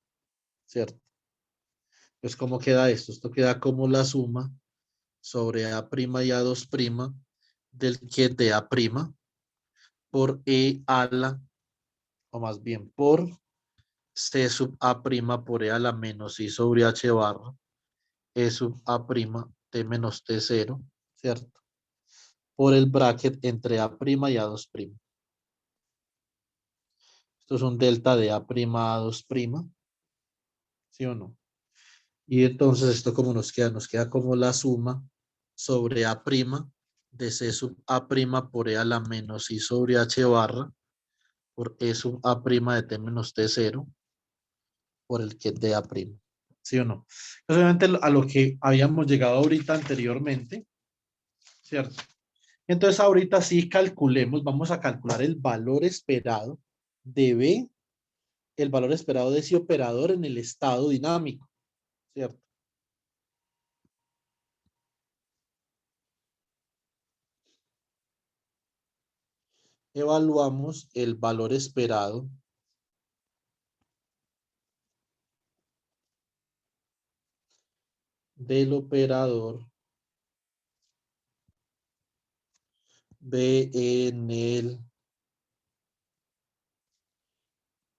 ¿cierto? Pues, ¿cómo queda esto? Esto queda como la suma sobre A' y A2' del que de A' por E a la, o más bien por C sub A' por E a la menos I sobre H barra E sub A' T menos T0, ¿cierto? Por el bracket entre A' y A2'. Esto es un delta de A' a A2', ¿sí o no? Y entonces esto como nos queda como la suma sobre A' de C sub A' por E a la menos I sobre H barra por E sub A' de T menos T0 por el que de A'. ¿Sí o no? Entonces, obviamente a lo que habíamos llegado ahorita anteriormente, ¿cierto? Entonces ahorita sí calculemos, vamos a calcular el valor esperado de B, el valor esperado de ese operador en el estado dinámico, ¿cierto? Evaluamos el valor esperado del operador B en el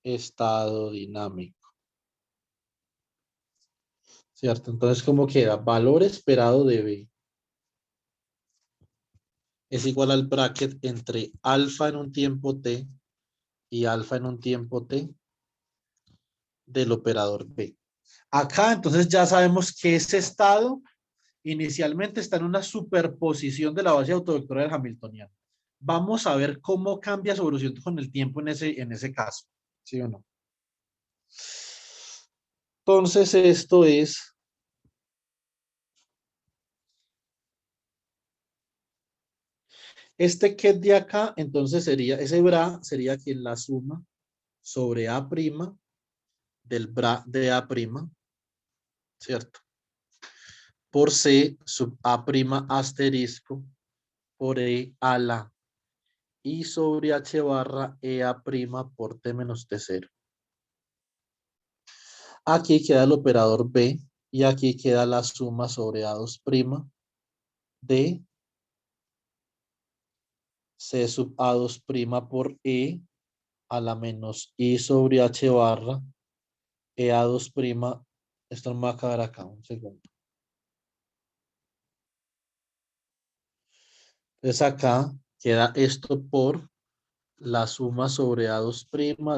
estado dinámico, ¿cierto? Entonces, ¿cómo queda? Valor esperado de B es igual al bracket entre alfa en un tiempo t y alfa en un tiempo t del operador B. Acá entonces ya sabemos que ese estado inicialmente está en una superposición de la base autovectorial hamiltoniana. Vamos a ver cómo cambia su evolución con el tiempo en ese caso. ¿Sí o no? Entonces esto es este que de acá, entonces sería, ese bra sería quien la suma sobre A' del bra de A', ¿cierto? Por C sub A' asterisco por E a la I sobre H barra EA' por T menos T0. Aquí queda el operador B y aquí queda la suma sobre A2' de C sub A2' por E a la menos I sobre H barra EA2'. Esto no me va a acabar acá, un segundo. Entonces acá queda esto por la suma sobre A2'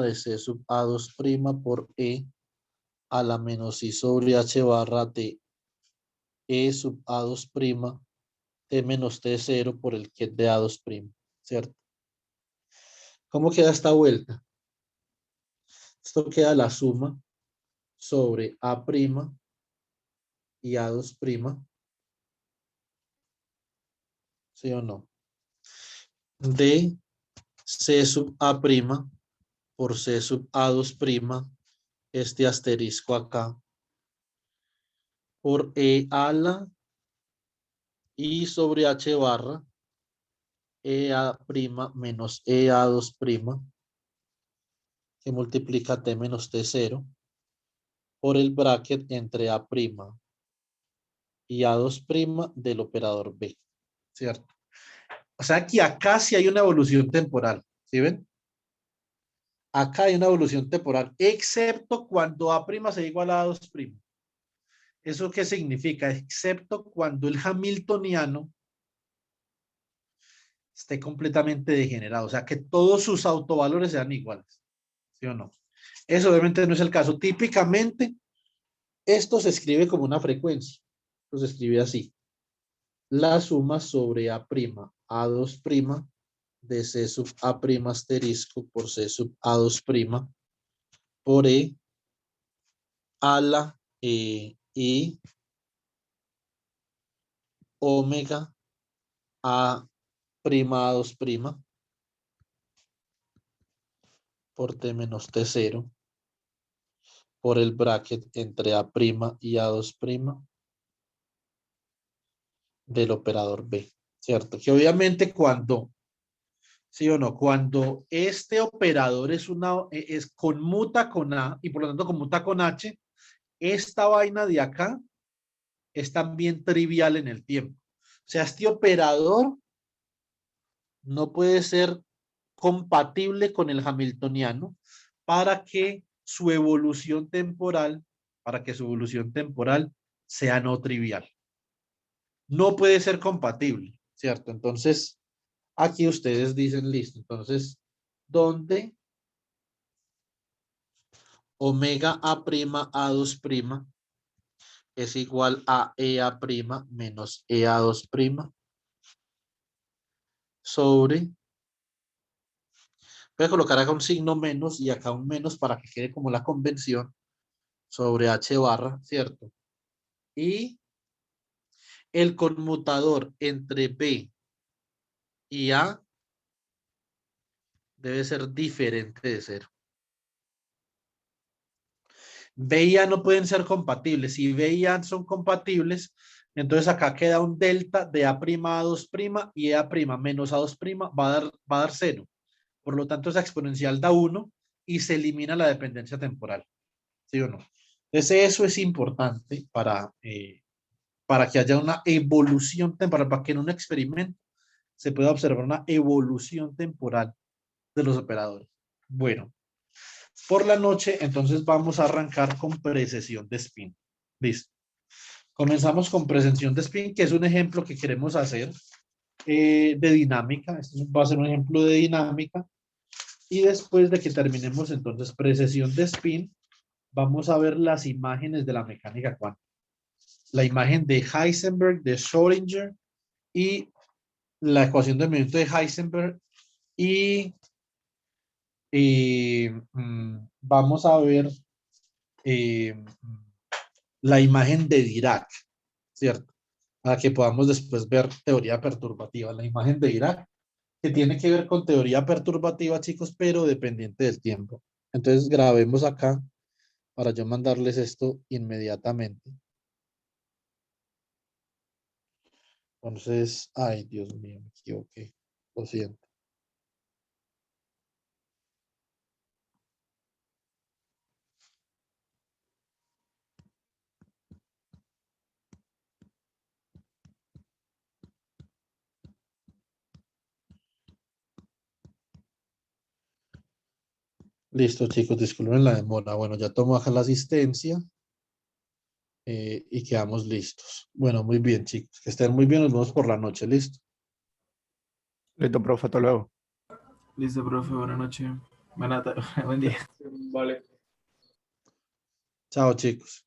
de C sub A2' por E a la menos I sobre H barra de E sub A2' T menos T0 por el que de A2', ¿cierto? ¿Cómo queda esta vuelta? Esto queda la suma sobre A' y A2', ¿sí o no? De C sub A' por C sub A2', este asterisco acá, por E a la I sobre H barra, EA' menos EA2', que multiplica T menos T0, por el bracket entre A' y A2' del operador B, ¿cierto? O sea que acá sí hay una evolución temporal, ¿sí ven? Acá hay una evolución temporal, excepto cuando A' sea igual a A2'. ¿Eso qué significa? Excepto cuando el hamiltoniano esté completamente degenerado, o sea que todos sus autovalores sean iguales, ¿sí o no? Eso obviamente no es el caso. Típicamente, esto se escribe como una frecuencia. Esto se escribe así. La suma sobre A', A2' de C sub A' asterisco por C sub A2' por E a la I omega A' A2' por T menos T0 por el bracket entre A' y A2' del operador B, ¿cierto? Que obviamente cuando ¿Sí o no? Cuando este operador conmuta con A y por lo tanto conmuta con H, esta vaina de acá es también trivial en el tiempo. O sea, este operador no puede ser compatible con el hamiltoniano para que su evolución temporal, sea no trivial. No puede ser compatible, ¿cierto? Entonces, aquí ustedes dicen listo. Entonces, ¿dónde omega A' A2' es igual a EA' menos EA2' sobre, voy a colocar acá un signo menos y acá un menos para que quede como la convención sobre H barra, ¿cierto? Y el conmutador entre B y A debe ser diferente de 0. B y A no pueden ser compatibles. Si B y A son compatibles, entonces acá queda un delta de A' A2' y EA' menos A2' va a dar 0. Por lo tanto, esa exponencial da 1 y se elimina la dependencia temporal. ¿Sí o no? Entonces, eso es importante para que haya una evolución temporal, para que en un experimento se pueda observar una evolución temporal de los operadores. Bueno, por la noche, entonces vamos a arrancar con precesión de spin. Listo. Comenzamos con precesión de spin, que es un ejemplo que queremos hacer de dinámica. Esto va a ser un ejemplo de dinámica. Y después de que terminemos entonces precesión de spin, vamos a ver las imágenes de la mecánica cuántica. La imagen de Heisenberg, de Schrödinger y la ecuación de movimiento de Heisenberg y vamos a ver la imagen de Dirac, ¿cierto? Para que podamos después ver teoría perturbativa. La imagen de Dirac, que tiene que ver con teoría perturbativa, chicos, pero dependiente del tiempo. Entonces grabemos acá para yo mandarles esto inmediatamente. Entonces, ay, Dios mío, me equivoqué. Lo siento. Listo, chicos, disculpen la demora. Bueno, ya tomo acá la asistencia y quedamos listos. Bueno, muy bien, chicos. Que estén muy bien. Nos vemos por la noche. Listo. Listo, profe, hasta luego. Listo, profe, buena noche. Buen día. Vale. Chao, chicos.